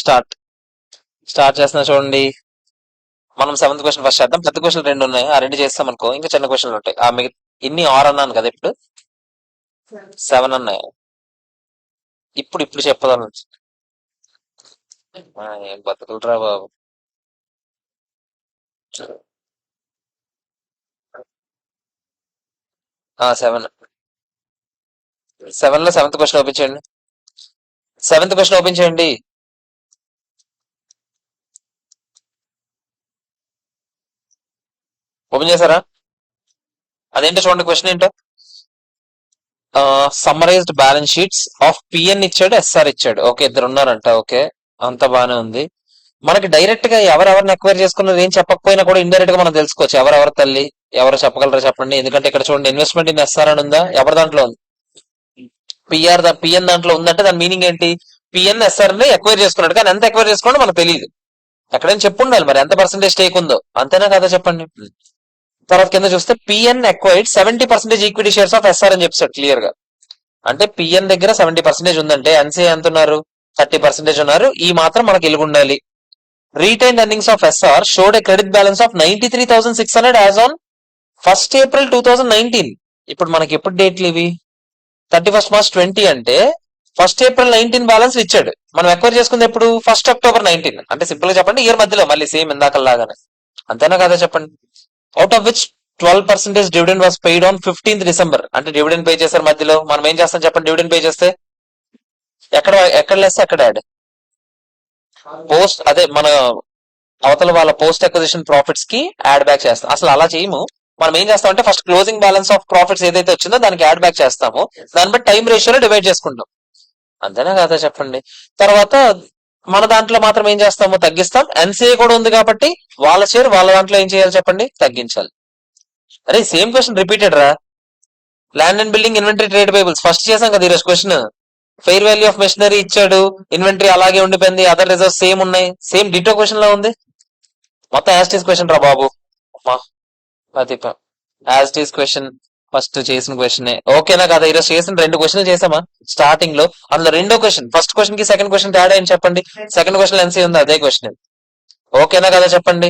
Start start చేస్తున్నా చూడండి. మనం సెవెంత్ క్వశ్చన్ ఫస్ట్ చేద్దాం. పెద్ద క్వశ్చన్ రెండు ఉన్నాయి, ఆ రెండు చేస్తాం అనుకో ఇంకా చిన్న క్వశ్చన్లు ఉంటాయి. ఆ మిగతా ఇన్ని ఆరు అన్నాను కదా, ఇప్పుడు 7 ఉన్నాయి. ఇప్పుడు ఇప్పుడు చెప్పదాను. ఏం బతుకులరా బాబు. 7 7 లో సెవెంత్ క్వశ్చన్ ఓపెన్ చేయండి. సెవెంత్ క్వశ్చన్ ఓపెన్ చేయండి. ఓపెన్ చేశారా? అదేంటో చూడండి, క్వశ్చన్ ఏంటో. Summarised balance sheets of PN ఇచ్చాడు, ఎస్ఆర్ ఇచ్చాడు. ఓకే, ఇద్దరు ఉన్నారంట. ఓకే, అంత బానే ఉంది. మనకి డైరెక్ట్ గా ఎవరెవరిని ఎక్వైర్ చేసుకున్నారు ఏం చెప్పకపోయినా కూడా ఇండైరెక్ట్ గా మనం తెలుసుకోవచ్చు ఎవరెవరి తల్లి. ఎవరు చెప్పగలరా చెప్పండి? ఎందుకంటే ఇక్కడ చూడండి, ఇన్వెస్ట్మెంట్ ఇన్ ఎస్ఆర్ అని ఉందా, ఎవరి దాంట్లో ఉంది? పిఎన్ దాంట్లో ఉందంటే దాని మీనింగ్ ఏంటి? పిఎన్ ఎస్ఆర్ ని ఎక్వైర్ చేసుకున్నాడు, కానీ ఎంత ఎక్వైర్ చేసుకోండి మనకు తెలియదు. ఎక్కడైనా చెప్పుండాలి మరి ఎంత పర్సెంటేజ్ స్టేక్ ఉందో, అంతేనా కదా చెప్పండి. తర్వాత కింద చూస్తే PN acquired 70% equity shares of SR అని చెప్తాడు క్లియర్ గా. అంటే పిఎన్ దగ్గర 70% ఉందంటే ఎన్సీఏ ఎంత ఉన్నారు? 30% ఉన్నారు. ఈ మాత్రం మనకి ఎలుగుండాలి. Retain earnings of SR showed a credit balance of 93,600 as on 1st April 2019. ఇప్పుడు మనకి ఎప్పుడు డేట్లు ఇవి? 31st March 20 అంటే 1st April 19 బ్యాలెన్స్ ఇచ్చాడు. మనం ఎక్వైర్ చేసుకుంది ఎప్పుడు? 1st October 19. అంటే సింపుల్ గా చెప్పండి, ఇయర్ మధ్యలో మళ్ళీ సేమ్ ఇందాకలాగానే. అంతేనా కదా చెప్పండి. Out of which 12% dividend was paid on 15th December. అంటే డివిడెండ్ పే చేశారు మధ్యలో. మనం ఏం చేస్తాం చెప్పండి? డివిడెండ్ పే చేస్తే ఎక్కడ ఎక్కడ లేస్తే అక్కడ యాడ్ పోస్ట్, అదే మన అవతల వాళ్ళ పోస్ట్ అక్విజిషన్ ప్రాఫిట్స్ కి యాడ్ బ్యాక్ చేస్తాం. అసలు అలా చేయము. మనం ఏం చేస్తాం అంటే first closing balance of profits ఏదైతే వచ్చిందో దానికి యాడ్ బ్యాక్ చేస్తాము. దాన్ని బట్టి టైం రేషియోలో డివైడ్ చేసుకుంటాం. అంతేనా కదా చెప్పండి. తర్వాత మన దాంట్లో మాత్రం ఏం చేస్తాము? తగ్గిస్తాం. ఎన్సీఏ కూడా ఉంది కాబట్టి వాళ్ళ షేర్ వాళ్ళ దాంట్లో ఏం చేయాలి చెప్పండి? తగ్గించాలి. అరే సేమ్ క్వశ్చన్ రిపీటెడ్ రా. Land and building, inventory, trade payables first చేసాం కదా ఈరోజు question. Fair value of machinery ఇచ్చాడు, ఇన్వెంటరీ అలాగే ఉండిపోయింది, అదర్ రిజర్వ్స్ సేమ్ ఉన్నాయి. సేమ్ డిటో క్వశ్చన్ లో ఉంది. మొత్తం యాస్టీస్ క్వశ్చన్ రా బాబు. యాస్టీస్ క్వశ్చన్ ఫస్ట్ చేసిన క్వశ్చన్. ఓకేనా కదా? ఈరోజు చేసిన రెండు క్వశ్చన్లు చేసామా స్టార్టింగ్ లో? అందులో రెండో క్వశ్చన్, ఫస్ట్ క్వశ్చన్ కి సెకండ్ క్వశ్చన్ తేడా ఏం చెప్పండి? సెకండ్ క్వశ్చన్ ఎన్సీ ఉంది, అదే క్వశ్చన్. ఓకేనా కదా చెప్పండి.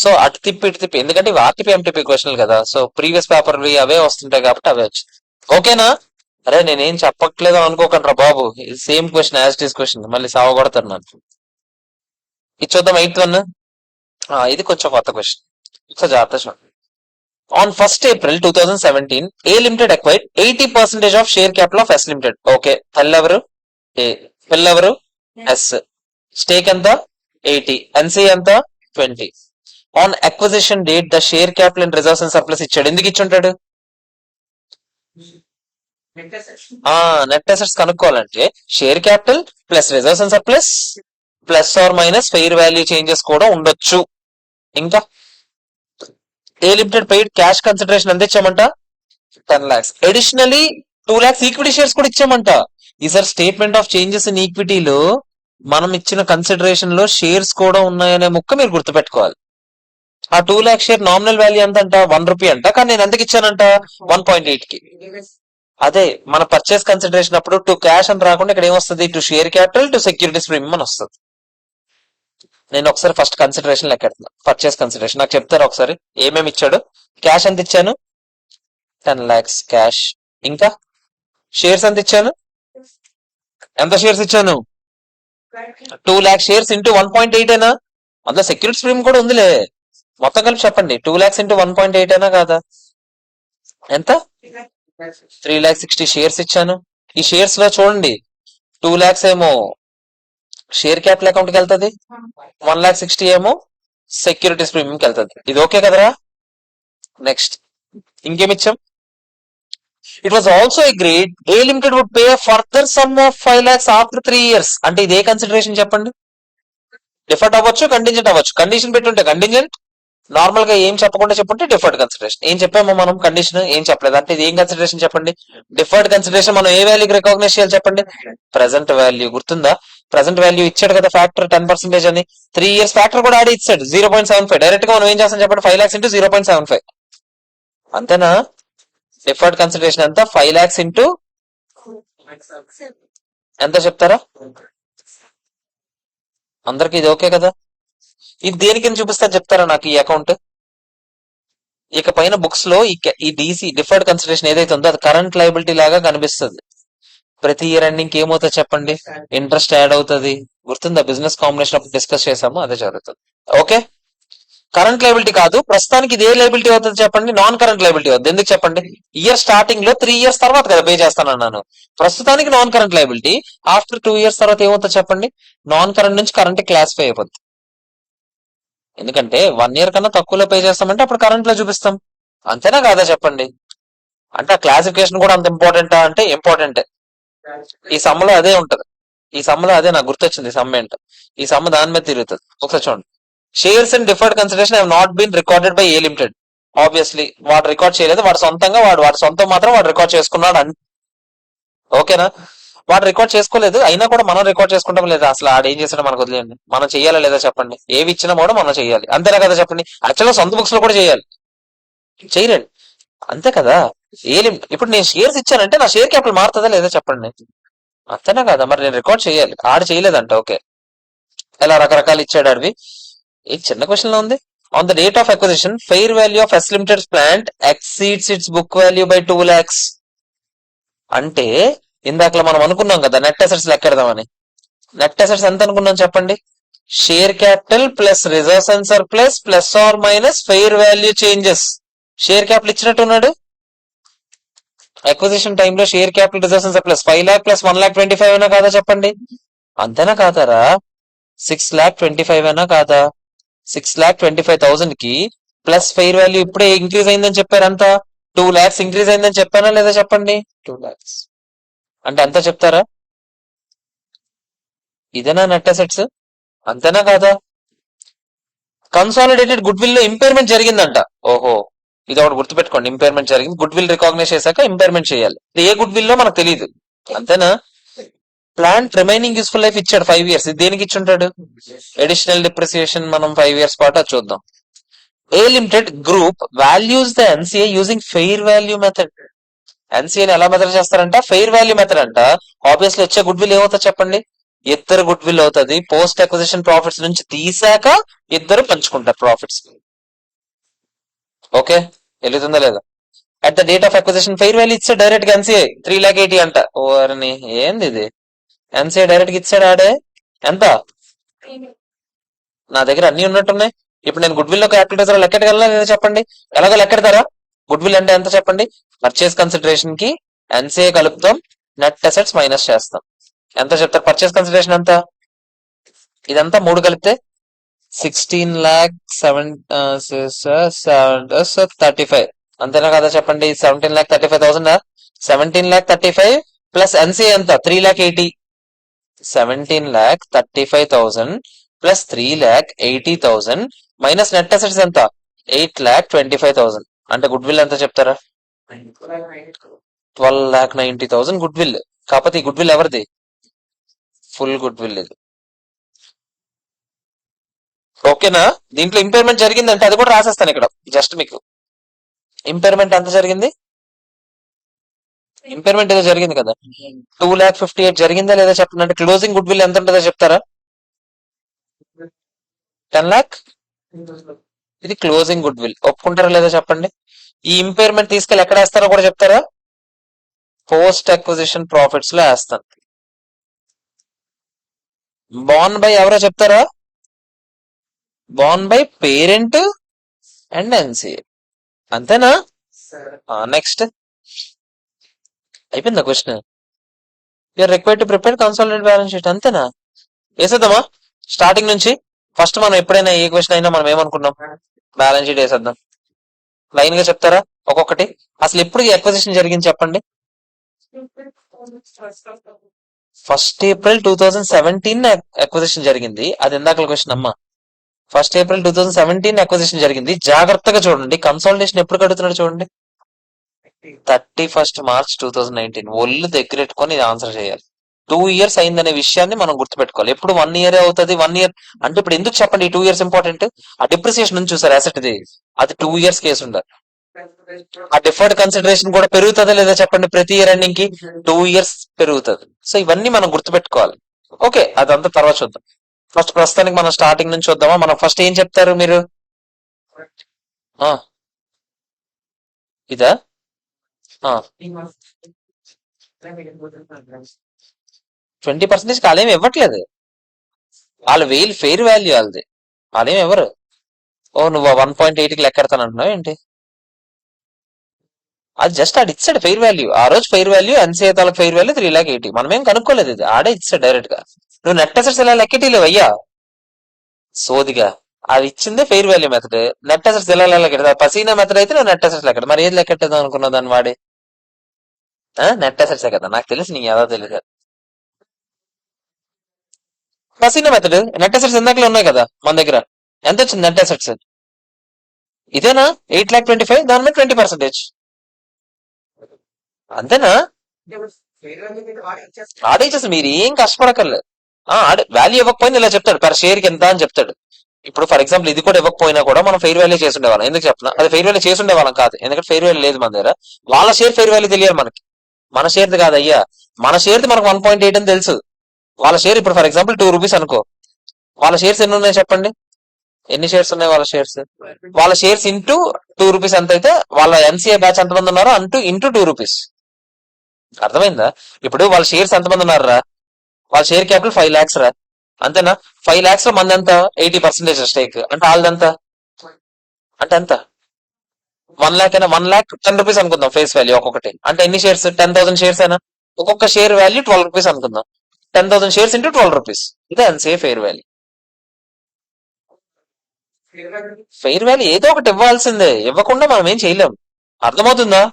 సో అటు తిప్పి ఇటు తిప్పి, ఎందుకంటే ఇవి ఆర్టీపీ ఎంటీపీ క్వశ్చన్లు కదా, సో ప్రీవియస్ పేపర్ అవే వస్తుంటాయి కాబట్టి అవే వచ్చి. ఓకేనా? అరే నేనేం చెప్పట్లేదు అనుకోకండి రా బాబు, same question, as it is question. మళ్ళీ సావగొడతారు నాకు. ఇది చూద్దాం, 8th one. ఇది కొంచెం కొత్త క్వశ్చన్, సో జాగ్రత్త చూడండి. On 1st April 2017, A Limited acquired 80% of share capital of S Limited. Okay, తల్లి ఎవరు? ఏ. పిల్ల ఎవరు? ఎస్. స్టేక్ ఎంత? 80. ఎన్సీ ఎంత? 20. On acquisition date the share capital and reserves and surplus ఇచ్చాడు. ఎందుకు ఇచ్చుంటాడు? నెట్ అసెట్స్ కనుక్కోవాలంటే share capital plus reserves and surplus plus or minus fair value changes కూడా ఉండొచ్చు. ఇంకా A limited paid cash consideration ఎంత ఇచ్చామంట? 10 lakhs. Additionally 2 lakhs equity shares కూడా ఇచ్చామంట. ఈసారి స్టేట్మెంట్ ఆఫ్ చేంజెస్ ఇన్ ఈక్విటీలో మనం ఇచ్చిన కన్సిడరేషన్ లో షేర్స్ కూడా ఉన్నాయనే ముక్క మీరు గుర్తుపెట్టుకోవాలి. ఆ 2 lakhs షేర్ నామినల్ వాల్యూ ఎంత అంట? 1 రూపీ అంట. కానీ నేను ఎంతకి ఇచ్చానంట? 1.8 కి. అదే మన పర్చేస్ కన్సిడరేషన్ అప్పుడు టు క్యాష్ అని రాకుండా ఇక్కడ ఏమొస్తుంది? To share capital to securities premium అని వస్తుంది. నేను ఒకసారి ఫస్ట్ కన్సిడరేషన్ లెక్కెడుతున్నా. పర్చేస్ కన్సిడరేషన్ నాకు చెప్తారా ఒకసారి? ఏమేమి ఇచ్చాడు? క్యాష్ ఎంత ఇచ్చాను? 10 lakhs క్యాష్. ఇంకా షేర్స్ ఎంత ఇచ్చాను? ఎంత షేర్స్ ఇచ్చాను? 2 lakhs షేర్స్ ఇంటూ 1.8 అయినా? అందులో సెక్యూరిటీస్ ప్రీమియం కూడా ఉందిలే. మొత్తం కలిపి చెప్పండి, 2 lakhs ఇంటూ 1.8 అయినా కాదా? ఎంత? 3,60,000 షేర్స్ ఇచ్చాను. ఈ షేర్స్ లో చూడండి, 2 lakhs ఏమో షేర్ క్యాపిటల్ అకౌంట్ కి వెళ్తుంది, 1,60,000 ఏమో సెక్యూరిటీస్ ప్రీమియం కి వెళ్తుంది. ఇది ఓకే కదరా? నెక్స్ట్ ఇంకేమిచ్చాం? It was also agreed A limited would pay further sum of 5 lakhs after 3 years. అంటే ఇది ఏ కన్సిడరేషన్ చెప్పండి? డిఫర్డ్ అవ్వచ్చు, కంటింజెంట్ అవ్వచ్చు. కండిషన్ పెట్టుంటే కంటింజెంట్, నార్మల్ గా ఏం చెప్పకుండా చెప్పుంటే డిఫర్డ్ కన్సిడరేషన్. ఏం చెప్పామో మనం? కండిషన్ ఏం చెప్పలేదు. అంటే ఇది ఏం కన్సిడరేషన్ చెప్పండి? Deferred consideration. మనం ఏ వాల్యూకి రికగ్నైజ్ చేయాలి చెప్పండి? Present value. గుర్తుందా? ప్రెసెంట్ వాల్యూ ఇచ్చాడు కదా ఫ్యాక్టర్ 10% అని. 3 years ఫ్యాక్టర్ కూడా ఆడే ఇచ్చాడు 0.75. డైరెక్ట్ గా మనం ఏం చేస్తాం చెప్పండి? 5 lakhs ఇంటూ 0.75. అంతేనా? డిఫర్డ్ కన్సిడరేషన్ ఎంత? 5 lakhs ఇంటూ ఎంత చెప్తారా? అందరికి ఇది ఓకే కదా? ఇది దేనికి చూపిస్తా చెప్తారా నాకు ఈ అకౌంట్? ఇక పైన బుక్స్ లో ఈ డీసీ డిఫర్డ్ కన్సిడరేషన్ ఏదైతే ఉందో అది కరెంట్ లయబిలిటీ లాగా కనిపిస్తుంది. ప్రతి ఇయర్ ఎండింగ్ ఏమవుతుంది చెప్పండి? ఇంట్రెస్ట్ యాడ్ అవుతుంది. గుర్తుందా? బిజినెస్ కాంబినేషన్ అప్పుడు డిస్కస్ చేసాము, అదే జరుగుతుంది. ఓకే, కరెంట్ లయబిలిటీ కాదు. ప్రస్తుతానికి ఇది ఏ లయబిలిటీ అవుతుంది చెప్పండి? నాన్ కరెంట్ లయబిలిటీ అవుతుంది. ఎందుకు చెప్పండి? ఇయర్ స్టార్టింగ్ లో 3 years తర్వాత కదా పే చేస్తానన్నాను. ప్రస్తుతానికి non current liability. After 2 years తర్వాత ఏమవుతుంది చెప్పండి? నాన్ కరెంట్ నుంచి కరెంట్ క్లాసిఫై అయిపోతుంది. ఎందుకంటే 1 year కన్నా తక్కువలో పే చేస్తామంటే అప్పుడు కరెంట్ లో చూపిస్తాం. అంతేనా కాదా చెప్పండి? అంటే ఆ క్లాసిఫికేషన్ కూడా అంత ఇంపార్టెంటా అంటే ఇంపార్టెంట్. ఈ సమ్మలో అదే ఉంటది. ఈ సమ్మలో అదే నాకు గుర్తొచ్చింది. ఈ సమ్ ఏంటో, ఈ సమ్ దాని మీద తిరుగుతుంది. ఒకసారి చూడండి. Shares and deferred consideration have not been recorded by A limited. Obviously వాడు రికార్డ్ చేయలేదు. వాడు సొంతంగా వాడి సొంతం మాత్రం వాడు రికార్డ్ చేసుకున్నాడు ఓకేనా? వాడు రికార్డ్ చేసుకోలేదు. అయినా కూడా మనం రికార్డ్ చేసుకుంటాం లేదా? అసలు ఆడు ఏం చేసాడో మనకు వదిలేయండి. మనం చెయ్యాలా లేదా చెప్పండి? ఏవి ఇచ్చినా కూడా మనం చెయ్యాలి. అంతేనా కదా చెప్పండి? యాక్చువల్గా సొంత బుక్స్ లో కూడా చేయాలి. చేయరండి, అంతే కదా? ఏ లిమిట్? ఇప్పుడు నేను షేర్స్ ఇచ్చానంటే నా షేర్ క్యాపిటల్ మారుతుందా లేదా చెప్పండి? అంతేనా కదా? మరి నేను రికార్డ్ చేయాలి. ఆడు చేయలేదంట. ఓకే, ఇలా రకరకాలు ఇచ్చాడు అడివి. ఈ చిన్న క్వశ్చన్ లో ఉంది. On the date of acquisition fair value of S limited plant exceeds its book value by 2 lakhs. అంటే ఇందాకలా మనం అనుకున్నాం కదా నెట్ అసెట్స్ లెక్కెడదామని. నెట్ అసెట్స్ ఎంత అనుకున్నాం చెప్పండి? Share capital plus reserves and surplus plus or minus fair value changes. Share capital ఇచ్చినట్టున్నాడు. అక్విజిషన్ టైంలో share capital reserves and surplus 5 lakh plus 1,25,000 అయినా కాదా చెప్పండి? అంతేనా కాదారా? 6,25,000 అయినా కాదా? 6,25,000 కి ప్లస్ ఫెయిర్ వాల్యూ ఇప్పుడే ఇంక్రీజ్ అయిందని చెప్పారు. అంతా 2 lakhs ఇంక్రీజ్ అయిందని చెప్పానా లేదా చెప్పండి? 2 lakhs అంటే ఎంత చెప్తారా? ఇదేనా నెట్ అసెట్స్? అంతేనా కాదా? కన్సాలిడేటెడ్ గుడ్ విల్ లో ఇంపైర్మెంట్ జరిగిందంట. ఓహో, ఇది ఒకటి గుర్తుపెట్టుకోండి. ఇంపైర్మెంట్ జరిగింది. గుడ్ విల్ రికాగ్నైజ్ చేశాక ఇంపైర్మెంట్ చేయాలి. ఏ గుడ్ విల్ లో మనకు తెలియదు. అంతేనా? ప్లాంట్ రిమైనింగ్ యూస్ఫుల్ లైఫ్ ఇచ్చాడు 5 years. ఇది దేనికి ఇచ్చి ఉంటాడు? Additional depreciation. మనం 5 years పాటు అది చూద్దాం. A limited group values the NCA using fair value method. ఎన్సీఏని ఎలా మెథడ్ చేస్తారంట? ఫెయిర్ వాల్యూ మెథడ్ అంట. ఆబ్వియస్లీ వచ్చే గుడ్ విల్ ఏమవుతుంది చెప్పండి? ఇద్దరు గుడ్ విల్ అవుతుంది. పోస్ట్ అక్విజిషన్ ప్రాఫిట్స్ నుంచి తీసాక ఇద్దరు పంచుకుంటారు ప్రాఫిట్స్. ఓకే, వెళ్తుందా లేదా? At the date of acquisition fair value ఇచ్చే డైరెక్ట్ గా ఎన్సీఏ 3,80,000 అంట. ఓర్ని ఏంది ఇది? ఎన్సీఏ డైరెక్ట్ గా ఇచ్చాడు ఆడే. ఎంత? నా దగ్గర అన్ని ఉన్నట్టున్నాయి. ఇప్పుడు నేను గుడ్ విల్ లో క్యాపిటల్ లెక్కెట్టగలనా లేదా చెప్పండి? ఎలాగో లెక్కెడతారా? గుడ్ విల్ అంటే ఎంత చెప్పండి? పర్చేస్ కన్సిడరేషన్ కి ఎన్సీఏ కలుపుతాం, నెట్ అసెట్స్ మైనస్ చేస్తాం. ఎంత చెప్తారు? పర్చేస్ కన్సిడరేషన్ ఎంత? ఇదంతా 3 కలిపితే 16,35,000. అంతేనా కదా చెప్పండి? 17,35,000. 17,35,000 ప్లస్ ఎన్సీఏ ఎంత? 3,80,000. 17,35,000 ప్లస్ 3,80,000 మైనస్ నెట్ అసెట్స్ ఎంత? 8,25,000. అంటే గుడ్ విల్ ఎంత చెప్తారా? 12,90,000 గుడ్ విల్. కాకపోతే ఈ గుడ్ విల్ ఎవరిది? ఫుల్ గుడ్ విల్ ఇది. ఓకేనా? దీంట్లో ఇంపైర్మెంట్ జరిగిందంటే అది కూడా రాసేస్తాను ఇక్కడ. జస్ట్ మీకు ఇంపైర్మెంట్ ఎంత జరిగింది? ఇంపైర్మెంట్ ఏదో జరిగింది కదా, 2,58,000 జరిగిందా లేదా చెప్పండి? అంటే క్లోజింగ్ గుడ్ విల్ ఎంత ఉంటుందో చెప్తారా? 10 lakh. ఇది క్లోజింగ్ గుడ్ విల్. ఒప్పుకుంటారా లేదా చెప్పండి? ఈ ఇంపైర్మెంట్ తీసుకెళ్ళి ఎక్కడ వేస్తారో కూడా చెప్తారా? పోస్ట్ అక్విజిషన్ ప్రాఫిట్స్ లో వేస్తాను. బాన్ బై ఎవరో చెప్తారా? Borne by parent and NCA. అంతేనా? నెక్స్ట్ అయిపోయిందా question? You are required to prepare consolidated balance sheet. అంతేనా? వేసేద్దామా స్టార్టింగ్ నుంచి? ఫస్ట్ మనం ఎప్పుడైనా ఏ క్వశ్చన్ అయినా మనం ఏమనుకున్నాం? బ్యాలెన్స్ షీట్ వేసేద్దాం. లైన్ గా చెప్తారా ఒక్కొక్కటి? అసలు ఎప్పుడు అక్విజిషన్ జరిగింది చెప్పండి? 1st April 2017 అక్విజిషన్ జరిగింది. అది ఇందాక క్వశ్చన్ అమ్మా. 1st April 2017 అక్విజిషన్ జరిగింది. జాగ్రత్తగా చూడండి. కన్సాలిడేషన్ ఎప్పుడు కడుగుతున్నాడు చూడండి? 31st March 2019. ఒళ్ళు దగ్గరెట్టుకొని ఇది ఆన్సర్ చేయాలి. 2 years అయిందనే విషయాన్ని మనం గుర్తుపెట్టుకోవాలి. ఎప్పుడు 1 year అవుతుంది. 1 year అంటే ఇప్పుడు ఎందుకు చెప్పండి? ఈ 2 years ఇంపార్టెంట్. ఆ డిప్రిసియేషన్ నుంచి చూసారు అసెట్ ఇది, అది 2 years కేసు ఉండాలి. ఆ డిఫర్డ్ కన్సిడరేషన్ కూడా పెరుగుతుందా లేదా చెప్పండి? ప్రతి ఇయర్ ఎండింగ్ కి 2 years పెరుగుతుంది. సో ఇవన్నీ మనం గుర్తుపెట్టుకోవాలి. ఓకే, అదంతా తర్వాత చూద్దాం. ప్రస్తుతానికి మనం స్టార్టింగ్ నుంచి చూద్దామా. మనం ఫస్ట్ ఏం చెప్తారు మీరు? ఆ ఇదా 20% వాళ్ళేమి ఇవ్వట్లేదు. వాళ్ళు ఫెయిర్ వాల్యూ వాళ్ళది, వాళ్ళేమి ఎవరు. ఓ నువ్వు 1.8కి లెక్కెడతాను అంటున్నావు ఏంటి? అది జస్ట్ ఆడు ఇచ్చాడు ఫెయిర్ వాల్యూ. ఆ రోజు ఫెయిర్ వాల్యూ ఎన్సీఏ తాలూకు ఫెయిర్ వాల్యూ 3,80,000. మనం ఏం కనుక్కోలేదు, ఇది ఆడే ఇచ్చాడు డైరెక్ట్ గా. నువ్వు నెట్ అసెట్స్ ఇలా లెక్కెట్టలేవు అయ్యా సోదిగా. అది ఇచ్చిందే fair value method. Net assets ఎలా లెక్కెడతా? పసీనా మెథడ్ అయితే నువ్వు నెట్ అసెట్స్ లెక్కడ. మరి ఏది లెక్కెట్టేద్దాం అనుకున్నావు దాన్ని వాడి? నెట్ అసెట్సే కదా నాకు తెలిసి, నీ ఏదో తెలియదు. పసీనా మెథడ్ నెట్ అసెట్స్ ఇందాకలే ఉన్నాయి కదా మన దగ్గర. ఎంత వచ్చింది నెట్ అసెట్స్? ఇదేనా 8,25,000, దాని మీద 20%. అంతేనా? ఆడే ఇచ్చేసి మీరు ఏం కష్టపడక్కర్లేదు. ఆడే వాల్యూ ఇవ్వకపోయినా ఇలా చెప్తాడు, పర్ షేర్ కి ఎంత అని చెప్తాడు. ఇప్పుడు ఫర్ ఎగ్జాంపుల్ ఇది కూడా ఇవ్వకపోయినా కూడా మనం ఫెయిర్ వాల్యూ చేసి ఉండేవాళ్ళం. ఎందుకు చెప్తున్నా? అది ఫెయిర్ వాల్యూ చేసి ఉండేవాళ్ళం కాదు, ఎందుకంటే ఫెయిర్ వాల్యూ లేదు మన దగ్గర. వాళ్ళ షేర్ ఫెయిర్ వాల్యూ తెలియాలి మనకి. మన షేర్ది కాదు అయ్యా, మన షేర్ది మనకు 1.8 అని తెలుసు. వాళ్ళ షేర్ ఇప్పుడు ఫర్ ఎగ్జాంపుల్ 2 రూపీస్ అనుకో. వాళ్ళ షేర్స్ ఎన్ని ఉన్నాయి చెప్పండి? ఎన్ని షేర్స్ ఉన్నాయి వాళ్ళ షేర్స్? వాళ్ళ షేర్స్ ఇంటూ 2 రూపీస్ ఎంత అయితే, వాళ్ళ ఎన్సీఏ బ్యాచ్ ఎంతమంది ఉన్నారో అంటూ ఇంటూ 2 రూపీస్. అర్థమైందా? ఇప్పుడు వాళ్ళ షేర్స్ ఎంతమంది ఉన్నారా? వాళ్ళ షేర్ క్యాపిటల్ 5 lakhs రా. అంతేనా? 5 lakhs లో మంది ఎంత? 80% స్టేక్. అంటే వాళ్ళదంతా అంటే ఎంత? 1 lakh అయినా 1,10,000 రూపీస్ అనుకుందాం ఫేస్ వాల్యూ ఒక్కొక్కటి. అంటే ఎన్ని షేర్స్? 10,000 షేర్స్ అయినా ఒక్కొక్క షేర్ వాల్యూ 12 రూపీస్ అనుకుందాం. 10,000 షేర్స్ ఇంటూ 12 రూపీస్. ఇదే NCA fair value. Fair value ఏదో ఒకటి ఇవ్వాల్సిందే, ఇవ్వకుండా మనం ఏం చేయలేం. అర్థమవుతుందా?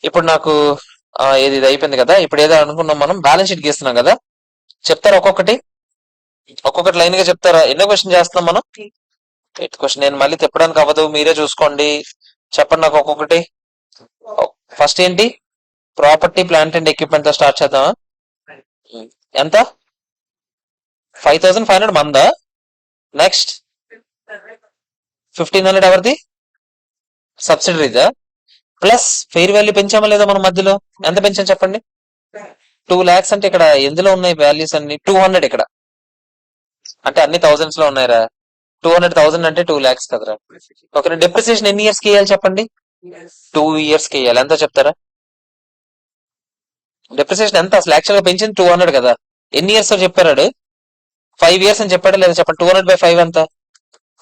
ఇప్పుడు నాకు ఏది ఇది అయిపోయింది కదా. ఇప్పుడు ఏదో అనుకున్నాం, మనం బ్యాలెన్స్ షీట్ గీస్తున్నాం కదా. చెప్తారా ఒక్కొక్కటి? ఒక్కొక్కటి లైన్ గా చెప్తారా? ఎన్నో క్వశ్చన్ చేస్తున్నాం మనం? 8th question. నేను మళ్ళీ తిప్పడానికి అవ్వదు, మీరే చూసుకోండి. చెప్పండి నాకు ఒక్కొక్కటి. ఫస్ట్ ఏంటి? ప్రాపర్టీ ప్లాంట్ అండ్ ఎక్విప్మెంట్ తో స్టార్ట్ చేద్దామా? ఎంత? 5,500 మందా? నెక్స్ట్ 1,500 ఎవరిది? సబ్సిడరీదా? ప్లస్ ఫెయిర్ వాల్యూ పెంచామా లేదా మనం మధ్యలో? ఎంత పెంచాం చెప్పండి? 2 lakhs. అంటే ఇక్కడ ఎందులో ఉన్నాయి వాల్యూస్ అన్ని? 200 ఇక్కడ. అంటే అన్ని థౌసండ్స్ లో ఉన్నాయిరా. 200,000 అంటే 2 lakhs కదరా. ఓకే, డిప్రిసియేషన్ ఎన్ని ఇయర్స్ కి వేయాలి చెప్పండి? 2 years కి వేయాలి. ఎంత చెప్తారా? డిప్రిసియేషన్ ఎంత అసలు? యాక్చువల్ గా పెంచింది 200 కదా. ఎన్ని ఇయర్స్ చెప్పాడు? 5 years అని చెప్పాడు లేదా చెప్పండి? 200/5 ఎంత?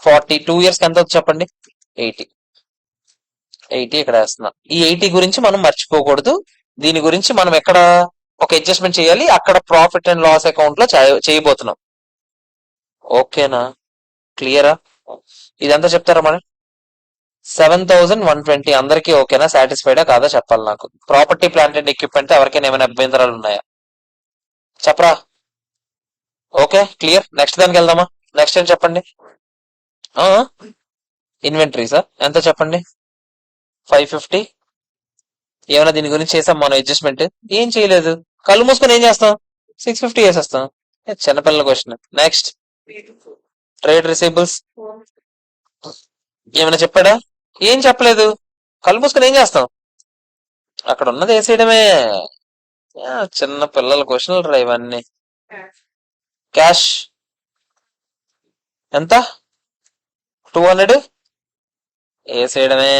40. 2 years కి ఎంత వచ్చి చెప్పండి? 80. 80 ఇక్కడ వేస్తున్నా. ఈ 80 గురించి మనం మర్చిపోకూడదు. దీని గురించి మనం ఎక్కడ ఒక అడ్జస్ట్మెంట్ చేయాలి, అక్కడ ప్రాఫిట్ అండ్ లాస్ అకౌంట్ లో చేయబోతున్నాం. ఓకేనా? క్లియరా? ఇదంతా చెప్తారా మనం? 7,120 అందరికీ ఓకేనా? సాటిస్ఫైడా కాదా చెప్పాలి నాకు. ప్రాపర్టీ ప్లాంట్ అండ్ ఎక్విప్మెంట్ ఎవరికైనా ఏమైనా అభ్యంతరాలు ఉన్నాయా చెప్పరా? Okay clear. నెక్స్ట్ దానికి వెళ్దామా? నెక్స్ట్ ఏం చెప్పండి? ఇన్వెంటరీసా? ఎంత చెప్పండి? 550. ఏమైనా దీని గురించి చేసాం మనం అడ్జస్ట్మెంట్? ఏం చేయలేదు. కళ్ళు మూసుకొని ఏం చేస్తాం? 650 వేసేస్తాం. చిన్నపిల్లల క్వశ్చన్. నెక్స్ట్ ట్రేడ్ రిసీబుల్స్ ఏమైనా చెప్పాడా? ఏం చెప్పలేదు. కళ్ళు మూసుకొని ఏం చేస్తాం? అక్కడ ఉన్నది వేసేయడమే. చిన్న పిల్లల క్వశ్చన్లు రా ఇవన్నీ. క్యాష్ ఎంత? 200 వేసేయడమే.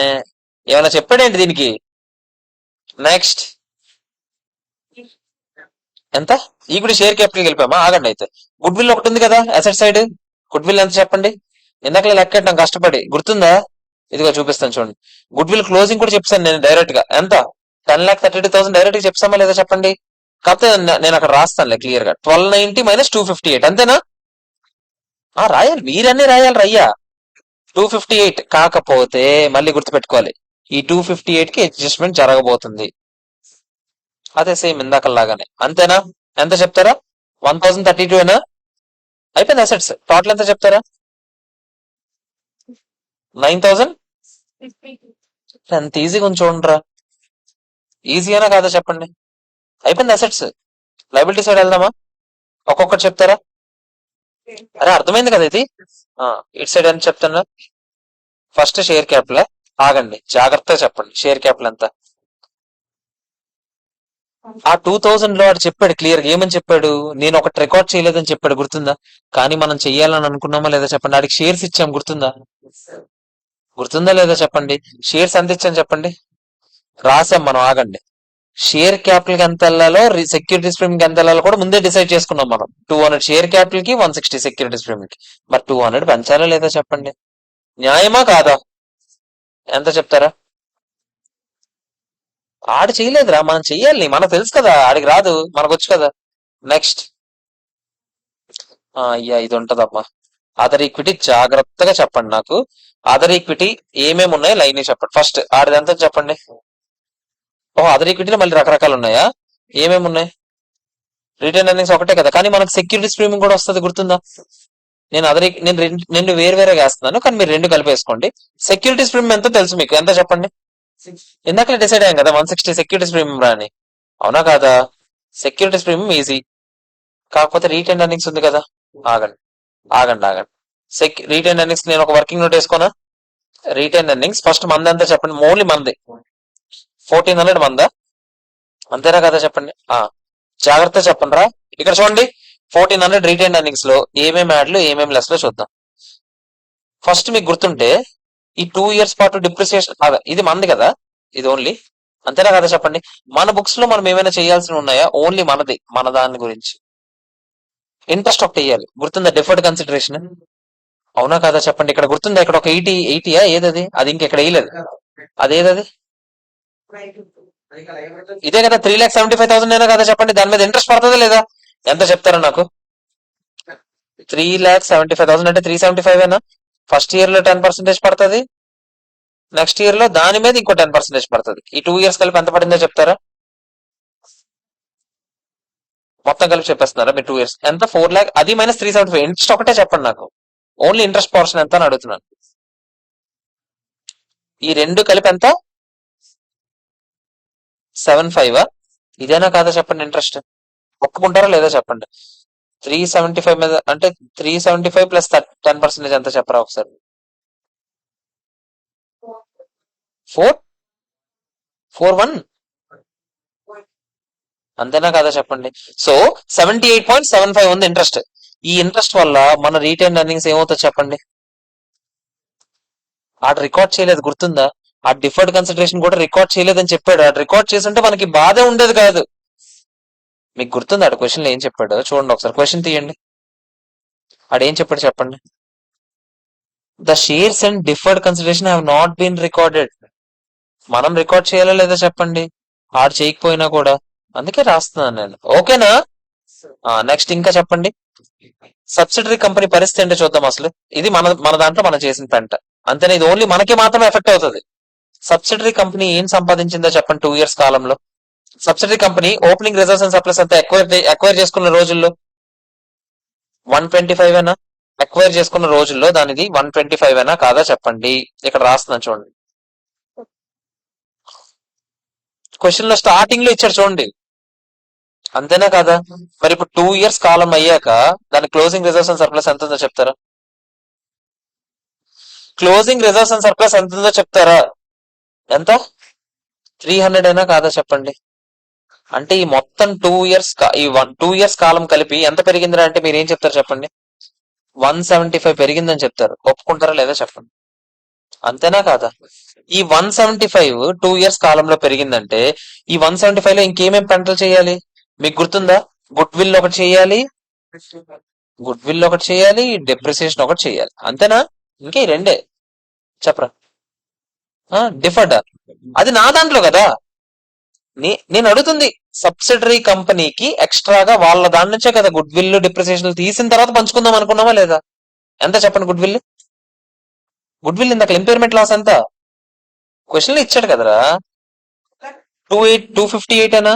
ఏమైనా చెప్పాడేంటి దీనికి? నెక్స్ట్ ఎంత? ఈక్విటీ షేర్ క్యాపిటల్ వెళ్ళిపోయామా? ఆగండి అయితే. గుడ్ విల్ ఒకటి ఉంది కదా అసెట్ సైడ్. గుడ్ విల్ ఎంత చెప్పండి? ఇందాక లెక్కెట్టాం కష్టపడి, గుర్తుందా? ఇదిగో చూపిస్తాను చూడండి. గుడ్ విల్ క్లోజింగ్ కూడా చెప్తాను నేను డైరెక్ట్ గా. ఎంత? 10,32,000 డైరెక్ట్ గా చెప్తామా లేదా చెప్పండి? కాకపోతే నేను అక్కడ రాస్తానులే క్లియర్ గా. 1,290 - 258 అంతేనా? రాయాలి, మీరన్నీ రాయాలి రయ్యా. 258 కాకపోతే మళ్ళీ గుర్తుపెట్టుకోవాలి, ఈ 258 కి అడ్జస్ట్మెంట్ జరగబోతుంది. అదే సేమ్ ఇందాకలాగానే. అంతేనా? ఎంత చెప్తారా? 1,032 ఏనా? అయిపోయింది అసెట్స్. టోటల్ ఎంత చెప్తారా? 9,000. ఎంత ఈజీగా ఉంది చూడండిరా. ఈజీగానా కాదా చెప్పండి? అయిపోయింది అసెట్స్. లైబిలిటీ సైడ్ వెళ్దామా? ఒక్కొక్కటి చెప్తారా? అరే అర్థమైంది కదా ఇది. ఇటు సైడ్ ఎంత చెప్తున్నా? First share capital. ఆగండి, జాగ్రత్తగా చెప్పండి. షేర్ క్యాపిటల్ ఎంత? ఆ 2000 లో వాడు చెప్పాడు క్లియర్ గా ఏమని చెప్పాడు, నేను ఒకటి రికార్డ్ చేయలేదని చెప్పాడు గుర్తుందా. కానీ మనం చెయ్యాలని అనుకున్నామా లేదా చెప్పండి, ఆడికి షేర్స్ ఇచ్చాం గుర్తుందా. గుర్తుందా లేదా చెప్పండి. షేర్స్ ఎంత ఇచ్చాం చెప్పండి, రాసాం మనం, ఆగండి. షేర్ క్యాపిటల్ కి ఎంత వెళ్ళాలో, సెక్యూరిటీస్ ప్రీమియం కి ఎంత వెళ్ళాలో కూడా ముందే డిసైడ్ చేసుకున్నాం మనం. 200 షేర్ క్యాపిటల్ కి 160 సెక్యూరిటీస్ ప్రీమియం కి. మరి 200 పెంచాలా లేదా చెప్పండి, న్యాయమా కాదా, ఎంత చెప్తారా. ఆడు చేయలేదురా, మనం చెయ్యాలి, మనకు తెలుసు కదా, ఆడికి రాదు, మనకు వచ్చు కదా. నెక్స్ట్ అయ్యా ఇది ఉంటదమ్మా, అదర్ ఈక్విటీ జాగ్రత్తగా చెప్పండి నాకు. అదర్ ఈక్విటీ ఏమేమి ఉన్నాయో లైన్ చెప్పండి ఫస్ట్, ఆడిది ఎంత చెప్పండి. ఓహో అదర్ ఈక్విటీలో మళ్ళీ రకరకాలు ఉన్నాయా, ఏమేమి ఉన్నాయి. రిటర్న్ ఎర్నింగ్స్ ఒకటే కదా, కానీ మనకు సెక్యూరిటీస్ ప్రీమియం కూడా వస్తుంది గుర్తుందా. నేను రెండు వేరు వేరేగా వేస్తున్నాను, కానీ మీరు రెండు కలిపేసుకోండి. సెక్యూరిటీస్ ప్రీమియం ఎంత తెలుసు మీకు, ఎంత చెప్పండి. ఇందాక డిసైడ్ అయ్యాం కదా 160 సెక్యూరిటీస్ ప్రీమియం రాని, అవునా కాదా. సెక్యూరిటీస్ ప్రీమియం ఈజీ, కాకపోతే రీటైన్ ఎర్నింగ్స్ ఉంది కదా. ఆగండి ఆగండి ఆగండి. రీటైన్ ఎర్నింగ్స్ నేను ఒక వర్కింగ్ నోట్ వేసుకోనా. రీటైన్ ఎర్నింగ్స్ ఫస్ట్ మంది ఎంత చెప్పండి, ఓన్లీ మంది 1400 మందా, అంతేనా కదా చెప్పండి. జాగ్రత్త చెప్పండి రా. ఇక్కడ చూడండి 1400 రీటైన్ ఎర్నింగ్స్ లో ఏమేమి యాడ్లు ఏమేమి లెస్ లో చూద్దాం. ఫస్ట్ మీకు గుర్తుంటే ఈ 2 ఇయర్స్ పాటు డిప్రిసియేషన్ ఇది మంది కదా, ఇది ఓన్లీ, అంతేనా కదా చెప్పండి. మన బుక్స్ లో మనం ఏమైనా చేయాల్సి ఉన్నాయా, ఓన్లీ మనది, మన దాని గురించి. ఇంట్రెస్ట్ ఒకటి వేయాలి గుర్తుందా, డిఫర్డ్ కన్సిడరేషన్, అవునా కదా చెప్పండి. ఇక్కడ గుర్తుందా, ఇక్కడ ఒక 80 ఏదది, అది ఇంకెక్కడ వేయలేదు, అదేదది, ఇదే కదా 3,75,000 అయినా కదా చెప్పండి. దాని మీద ఇంట్రెస్ట్ పడుతుందా లేదా, ఎంత చెప్తారా నాకు. 3,75,000 అంటే 375 ఏనా. ఫస్ట్ ఇయర్ లో 10% పడుతుంది, నెక్స్ట్ ఇయర్ లో దాని మీద ఇంకో 10% పడుతుంది. ఈ 2 ఇయర్స్ కలిపి ఎంత పడిందో చెప్తారా, మొత్తం కలిపి చెప్పేస్తున్నారా మీరు. 2 ఇయర్స్ ఎంత, 4 lakh, అది మైనస్ 375. ఇంట్రెస్ట్ ఒకటే చెప్పండి నాకు, ఓన్లీ ఇంట్రెస్ట్ పోర్షన్ ఎంత అని అడుగుతున్నాను. ఈ రెండు కలిపి ఎంత, 75. ఇదేనా కాదా చెప్పండి ఇంట్రెస్ట్, ఒప్పుకుంటారా లేదా చెప్పండి. 375 మీద అంటే 375 ప్లస్ 10% ఎంత చెప్పరా ఒకసారి. 441, అంతేనా కదా చెప్పండి. సో 78.75 ఉంది ఇంట్రెస్ట్. ఈ ఇంట్రెస్ట్ వల్ల మన రీటైన్ ఎర్నింగ్స్ ఏమవుతుందో చెప్పండి. ఆడ రికార్డ్ చేయలేదు గుర్తుందా, ఆ డిఫర్డ్ కన్సిడరేషన్ కూడా రికార్డ్ చేయలేదని చెప్పాడు. ఆడ రికార్డ్ చేస్తుంటే మనకి బాధే ఉండేది కాదు. మీకు గుర్తుంది ఆడ క్వశ్చన్ ఏం చెప్పాడు, చూడండి ఒకసారి క్వశ్చన్ తీయండి. ఆడేం చెప్పాడు చెప్పండి. The shares and deferred consideration have not been recorded. మనం రికార్డ్ చేయాలా లేదా చెప్పండి, ఆడు చేయకపోయినా కూడా, అందుకే రాస్తున్నాను నేను, ఓకేనా. నెక్స్ట్ ఇంకా చెప్పండి. సబ్సిడరీ కంపెనీ పరిస్థితి ఏంటో చూద్దాం అసలు. ఇది మన మన దాంట్లో మనం చేసిన పెంట, అంతేనా. ఇది ఓన్లీ మనకి మాత్రమే ఎఫెక్ట్ అవుతుంది. సబ్సిడరీ కంపెనీ ఏం సంపాదించిందో చెప్పండి 2 ఇయర్స్ కాలంలో. Subsidiary company opening reserves and supplies అంతా ఎక్వైర్ చేసుకున్న రోజుల్లో 125 ఏనా, ఎక్వైర్ చేసుకున్న రోజుల్లో దానిది 125 ఏనా కాదా చెప్పండి. ఇక్కడ రాస్తున్నాను చూడండి, క్వశ్చన్ లో స్టార్టింగ్ లో ఇచ్చాడు చూడండి, అంతేనా కాదా. మరి ఇప్పుడు 2 ఇయర్స్ కాలం అయ్యాక దాని క్లోజింగ్ రిజర్వ్స్ అండ్ సర్ప్లస్ ఎంత ఉందో చెప్తారా. క్లోజింగ్ రిజర్వ్స్ అండ్ సర్ప్లస్ ఎంత ఉందో చెప్తారా, ఎంత, 300 అయినా కాదా చెప్పండి. అంటే ఈ మొత్తం 2 ఇయర్స్ ఈ 2 ఇయర్స్ కాలం కలిపి ఎంత పెరిగిందిరా అంటే మీరు ఏం చెప్తారు చెప్పండి. 175 పెరిగిందని చెప్తారు, ఒప్పుకుంటారా లేదా చెప్పండి, అంతేనా కాదా. ఈ 175 2 ఇయర్స్ కాలంలో పెరిగిందంటే ఈ 175 లో ఇంకేమేం పెంటలు చేయాలి మీకు గుర్తుందా. గుడ్ విల్ ఒకటి చేయాలి, డెప్రిసియేషన్ ఒకటి చేయాలి, అంతేనా. ఇంకే ఈ రెండే చెప్పరా. డిఫర్డ్, అది నా దాంట్లో కదా. నేను అడుగుతుంది సబ్సిడరీ కంపెనీకి ఎక్స్ట్రాగా వాళ్ళ దాని నుంచే కదా గుడ్ విల్ డిప్రిసియేషన్ తీసిన తర్వాత పంచుకుందాం అనుకున్నామా లేదా, ఎంత చెప్పండి. గుడ్ విల్ ఇందాక ఇంపైర్మెంట్ లాస్ ఎంత క్వశ్చన్ లో ఇచ్చాడు కదరా. 258 అనా.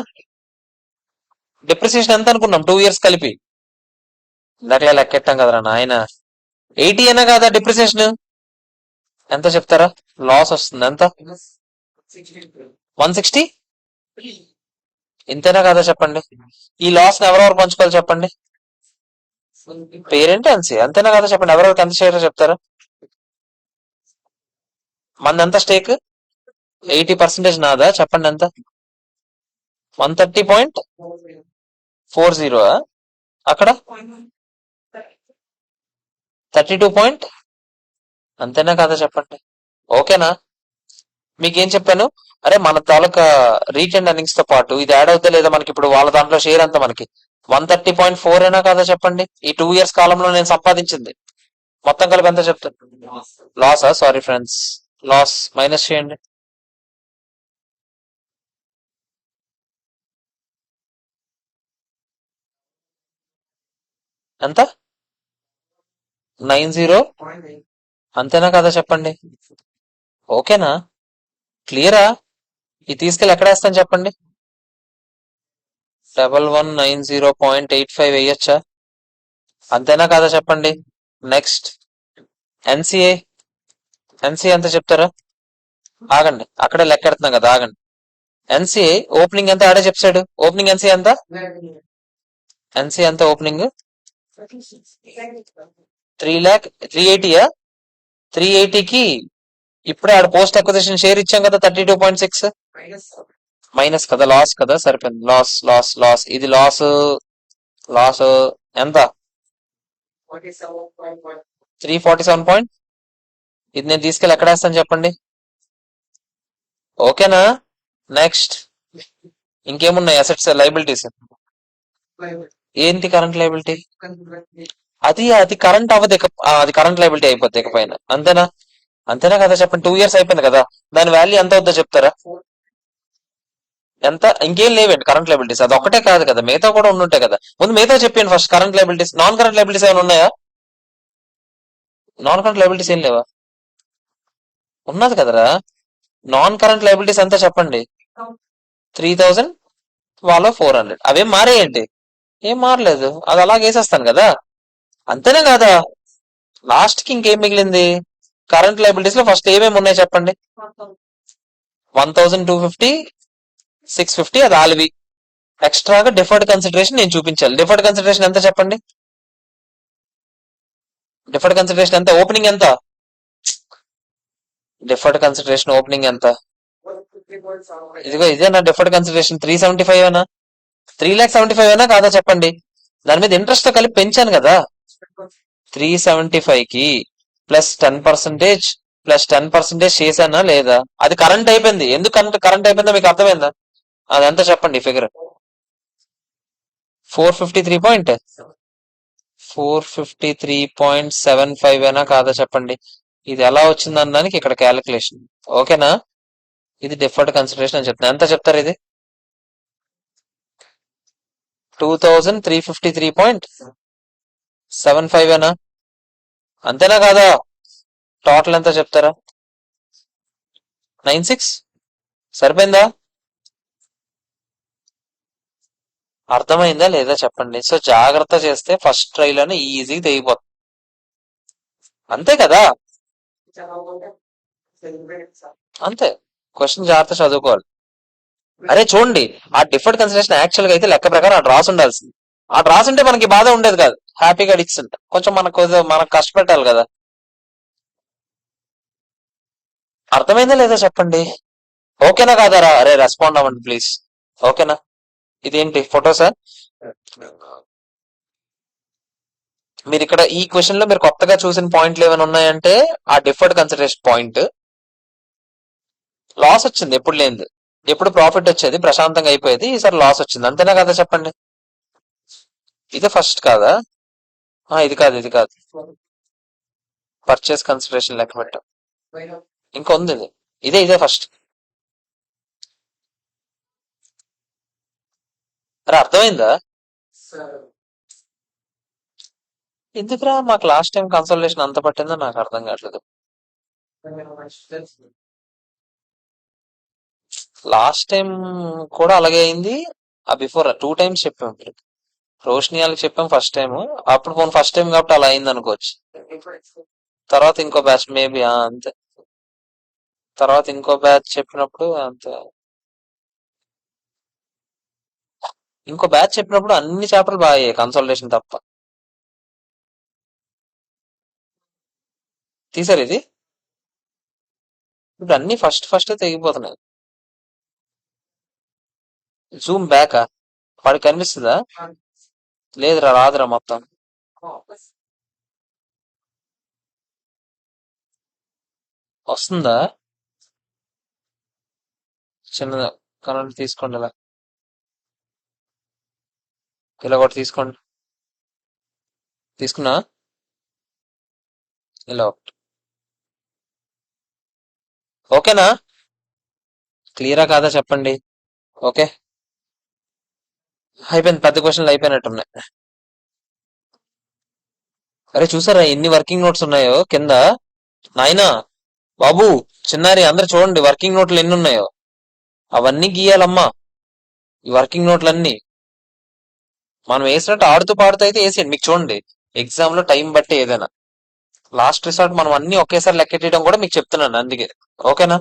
డిప్రిసియేషన్ ఎంత అనుకున్నాం 2 ఇయర్స్ కలిపి, ఇందాకలా లెక్కెట్టాం కదరా నాయన. 80 అనా కాదా డిప్రిసియేషన్, ఎంత చెప్తారా. లాస్ వస్తుంది ఎంత, 160, ఇంతేనా కాదా చెప్పండి. ఈ లాస్ ని ఎవరెవరు పంచుకోవాలి చెప్పండి, పేరెంట్ ఎన్సీ, అంతేనా కదా చెప్పండి. ఎవరెవరికి ఎంత షేర్ చెప్తారా. మంది ఎంత స్టేక్, 80% నాదా చెప్పండి ఎంత. 130.40 అక్కడ 32 అంతేనా కాదా చెప్పండి. ఓకేనా? మీకేం చెప్పాను? అరే మన తాలూకా రీటెండ్ ఎర్నింగ్స్ తో పాటు ఇది యాడ్ అవుతా లేదా మనకి ఇప్పుడు వాళ్ళ దాంట్లో షేర్ అంతా మనకి 130.4 అయినా కాదా చెప్పండి. ఈ 2 years కాలంలో నేను సంపాదించింది మొత్తం కలిపి ఎంత చెప్తాను? లాసా? సారీ ఫ్రెండ్స్, లాస్ మైనస్ చేయండి. ఎంత? 90. అంతేనా కదా చెప్పండి. ఓకేనా? క్లియరా? ఇది తీసుకెళ్ళి ఎక్కడ వేస్తాను చెప్పండి. 1190.85 వేయచ్చా? అంతేనా కాదా చెప్పండి. Next NCA. ఎన్సిఏ ఎంత చెప్తారా? ఆగండి, అక్కడే లెక్కెడుతున్నాం కదా, ఆగండి. ఎన్సిఏ ఓపెనింగ్ ఎంత ఆడే చెప్పాడు. ఓపెనింగ్ ఎన్సిఏ ఎంత? ఎన్సిఏ ఎంత ఓపెనింగ్? 380. 380కి ఇప్పుడే ఆడ పోస్ట్ అక్విజిషన్ షేర్ ఇచ్చాం కదా 32.6. మైనస్ కదా, లాస్ కదా, సరిపోయింది. లాస్ లాస్ లాస్, ఇది లాస్. లాస్ ఎంత? 347. ఇది నేను తీసుకెళ్ళి ఎక్కడ వేస్తాను చెప్పండి. ఓకేనా? నెక్స్ట్ ఇంకేమున్నాయి అసెట్స్, లైబిలిటీస్? ఏంటి కరెంట్ లైబిలిటీ? అది కరెంట్ అవ్వదు అది కరెంట్ లైబిలిటీ అయిపోద్ది ఇకపైన. అంతేనా? అంతేనా కదా చెప్పండి. 2 years అయిపోయింది కదా, దాని వాల్యూ ఎంత అవుద్దో చెప్తారా? ఎంత? ఇంకేం లేవండి కరెంట్ లైబిలిటీస్, అది ఒక్కటే కాదు కదా, మిగతా కూడా ఉండుంటాయి కదా. ముందు మిగతా చెప్పాను first. Current liabilities, non current liabilities ఏమైనా ఉన్నాయా? నాన్ కరెంట్ లైబిలిటీస్ ఏం లేవా? ఉన్నది కదరా. నాన్ కరెంట్ లైబిలిటీస్ ఎంత చెప్పండి. 3000 వాళ్ళ 400. అవేం మారేయండి? ఏం మారలేదు, అది అలాగే వేసేస్తాను కదా. అంతేనే కదా. లాస్ట్ కి ఇంకేం మిగిలింది? కరెంట్ లైబిలిటీస్ లో ఫస్ట్ ఏమేమి ఉన్నాయి చెప్పండి. 1250, 650 అది ఆల్వి. ఎక్స్ట్రాగా డిఫర్డ్ కన్సిడరేషన్ నేను చూపించాలి. డిఫర్డ్ కన్సిడరేషన్ ఎంత చెప్పండి. డిఫర్డ్ కన్సిడరేషన్ ఎంత? ఓపెనింగ్ ఎంత? డిఫర్డ్ కన్సిడరేషన్ ఓపెనింగ్ ఎంత? ఇదిగో ఇదే నా డిఫర్డ్ కన్సిడరేషన్. 375 అయినా, 3,75,000 అయినా కాదా చెప్పండి. దాని మీద ఇంట్రెస్ట్ తో కలిపి పెంచాను కదా. 375కి +10% +10% చేశానా లేదా? అది కరెంట్ అయిపోయింది. ఎందుకు కరెంట్ అయిపోయిందో మీకు అర్థమైందా? అదంతా చెప్పండి ఫిగర్. 453.75 అయినా కాదా చెప్పండి. ఇది ఎలా వచ్చిందనడానికి ఇక్కడ క్యాలిక్యులేషన్. ఓకేనా? ఇది డిఫర్డ్ కన్సిడరేషన్ అని చెప్తాను. ఎంత చెప్తారు ఇది? 2353.75 అయినా? అంతేనా కాదా? టోటల్ ఎంత చెప్తారా? 96. సరిపోయిందా? అర్థమైందా లేదా చెప్పండి. సో జాగ్రత్త చేస్తే ఫస్ట్ ట్రై లోనే ఈజీగా తెగిపోతుంది. అంతే కదా. అంతే. క్వశ్చన్ జాగ్రత్త చదువుకోవాలి. అరే చూడండి, ఆ డిఫర్డ్ కన్సిడరేషన్ యాక్చువల్ గా అయితే లెక్క ప్రకారం ఆ డ్రాస్ ఉండాల్సింది. ఆ డ్రాస్ ఉంటే మనకి బాధ ఉండేది కాదు, హ్యాపీగా అడిగిస్తుంట. కొంచెం మనకు కష్టపెట్టాలి కదా. అర్థమైందా లేదా చెప్పండి. ఓకేనా కాదారా? అరే రెస్పాండ్ అవ్వండి ప్లీజ్. ఓకేనా? ఇదేంటి ఫోటోసా? మీరు ఇక్కడ ఈ క్వశ్చన్ లో మీరు కొత్తగా చూసిన పాయింట్లు ఏమైనా ఉన్నాయంటే ఆ డిఫర్డ్ కన్సిడరేషన్ పాయింట్. లాస్ వచ్చింది ఎప్పుడు లేనిది. ఎప్పుడు ప్రాఫిట్ వచ్చేది, ప్రశాంతంగా అయిపోయేది. ఈసారి లాస్ వచ్చింది. అంతేనా కదా చెప్పండి. ఇదే ఫస్ట్ కాదా? ఇది కాదు, ఇది కాదు. పర్చేస్ కన్సిడరేషన్ లెక్క పెట్టాం. ఇంకా ఉంది ఇది. ఇదే ఫస్ట్. అరే అర్థమైందా? ఎందుకురా మాకు లాస్ట్ టైం కన్సల్టేషన్ అంత పట్టిందో నాకు అర్థం కావట్లేదు. లాస్ట్ టైం కూడా అలాగే అయింది. ఆ బిఫోర్ 2 times చెప్పాం. రోషిని వాళ్ళకి చెప్పాం ఫస్ట్ టైం. అప్పుడు ఫోన్ ఫస్ట్ టైం కాబట్టి అలా అయింది అనుకోవచ్చు. తర్వాత ఇంకో బ్యాచ్ మేబీ అంతే. తర్వాత ఇంకో బ్యాచ్ చెప్పినప్పుడు అంతే. ఇంకో బ్యాచ్ చెప్పినప్పుడు అన్ని చేపలు బాగా అయ్యాయి, కన్సల్టేషన్ తప్ప. తీసారు ఇది. ఇప్పుడు అన్ని ఫస్ట్ తెగిపోతున్నాయి. జూమ్ బ్యాకా? వాడికి కనిపిస్తుందా? లేదురా, రాదురా మొత్తం. వస్తుందా? చిన్నదా? కరెంట్ తీసుకోండి, ఇలా ఇలా ఒకటి తీసుకోండి. తీసుకున్నా? ఇలా ఒకటి. ఓకేనా? క్లియరా కాదా చెప్పండి. ఓకే, అయిపోయింది. పెద్ద క్వశ్చన్లు అయిపోయినట్టున్నాయి. అరే చూసారా ఎన్ని వర్కింగ్ నోట్స్ ఉన్నాయో కింద? నాయనా, బాబు, చిన్నారి, అందరు చూడండి వర్కింగ్ నోట్లు ఎన్ని ఉన్నాయో. అవన్నీ గీయాలమ్మా, ఈ వర్కింగ్ నోట్లన్నీ. మనం వేసినట్టు ఆడుతూ పాడుతూ అయితే వేసేయండి. మీకు చూడండి, ఎగ్జామ్ లో టైం బట్టి ఏదైనా లాస్ట్ రిసార్ట్ మనం అన్ని ఒకేసారి లెక్కెట్టడం కూడా మీకు చెప్తున్నాను అందుకే. ఓకేనా?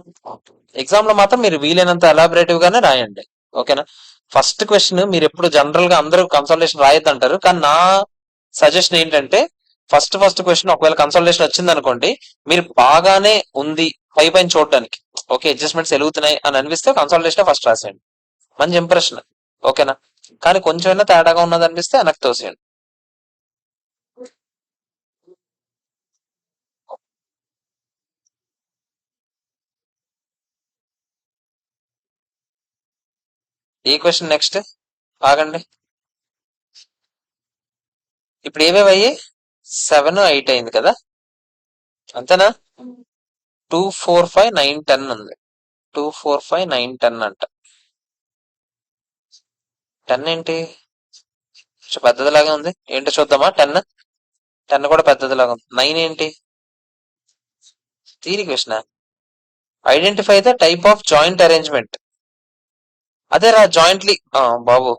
ఎగ్జామ్ లో మాత్రం మీరు వీలైనంత ఎలాబరేటివ్ గానే రాయండి. ఓకేనా? ఫస్ట్ క్వశ్చన్ మీరు ఎప్పుడు జనరల్ గా అందరూ కన్సల్టేషన్ రాయొద్దు అంటారు, కానీ నా సజెషన్ ఏంటంటే ఫస్ట్ క్వశ్చన్ ఒకవేళ కన్సల్టేషన్ వచ్చింది అనుకోండి, మీరు బాగానే ఉంది పై పైన చూడడానికి, ఓకే అడ్జస్ట్మెంట్స్ వెలుగుతున్నాయి అని అనిపిస్తే కన్సల్టేషన్ ఫస్ట్ రాసేయండి, మంచి ఇంప్రెషన్. ఓకేనా? కానీ కొంచెమైనా తేడాగా ఉన్నది అనిపిస్తే వెనక్కి తోసేయండి. ఏ క్వశ్చన్ నెక్స్ట్? ఆగండి. ఇప్పుడు ఏవేవి అయ్యి 7, 8 అయింది కదా, అంతేనా? 2, 4, 5, 9, 10 ఉంది. 2, 4, 5, 9, 10 అంట. 10 ఏంటి? కొంచెం పెద్దదిలాగా ఉంది, ఏంటో చూద్దామా? 10 కూడా పెద్దదిలాగా ఉంది. 9 ఏంటి? Theory question. Identify the type of joint arrangement. అదేరా జాయింట్లీ. బాబు,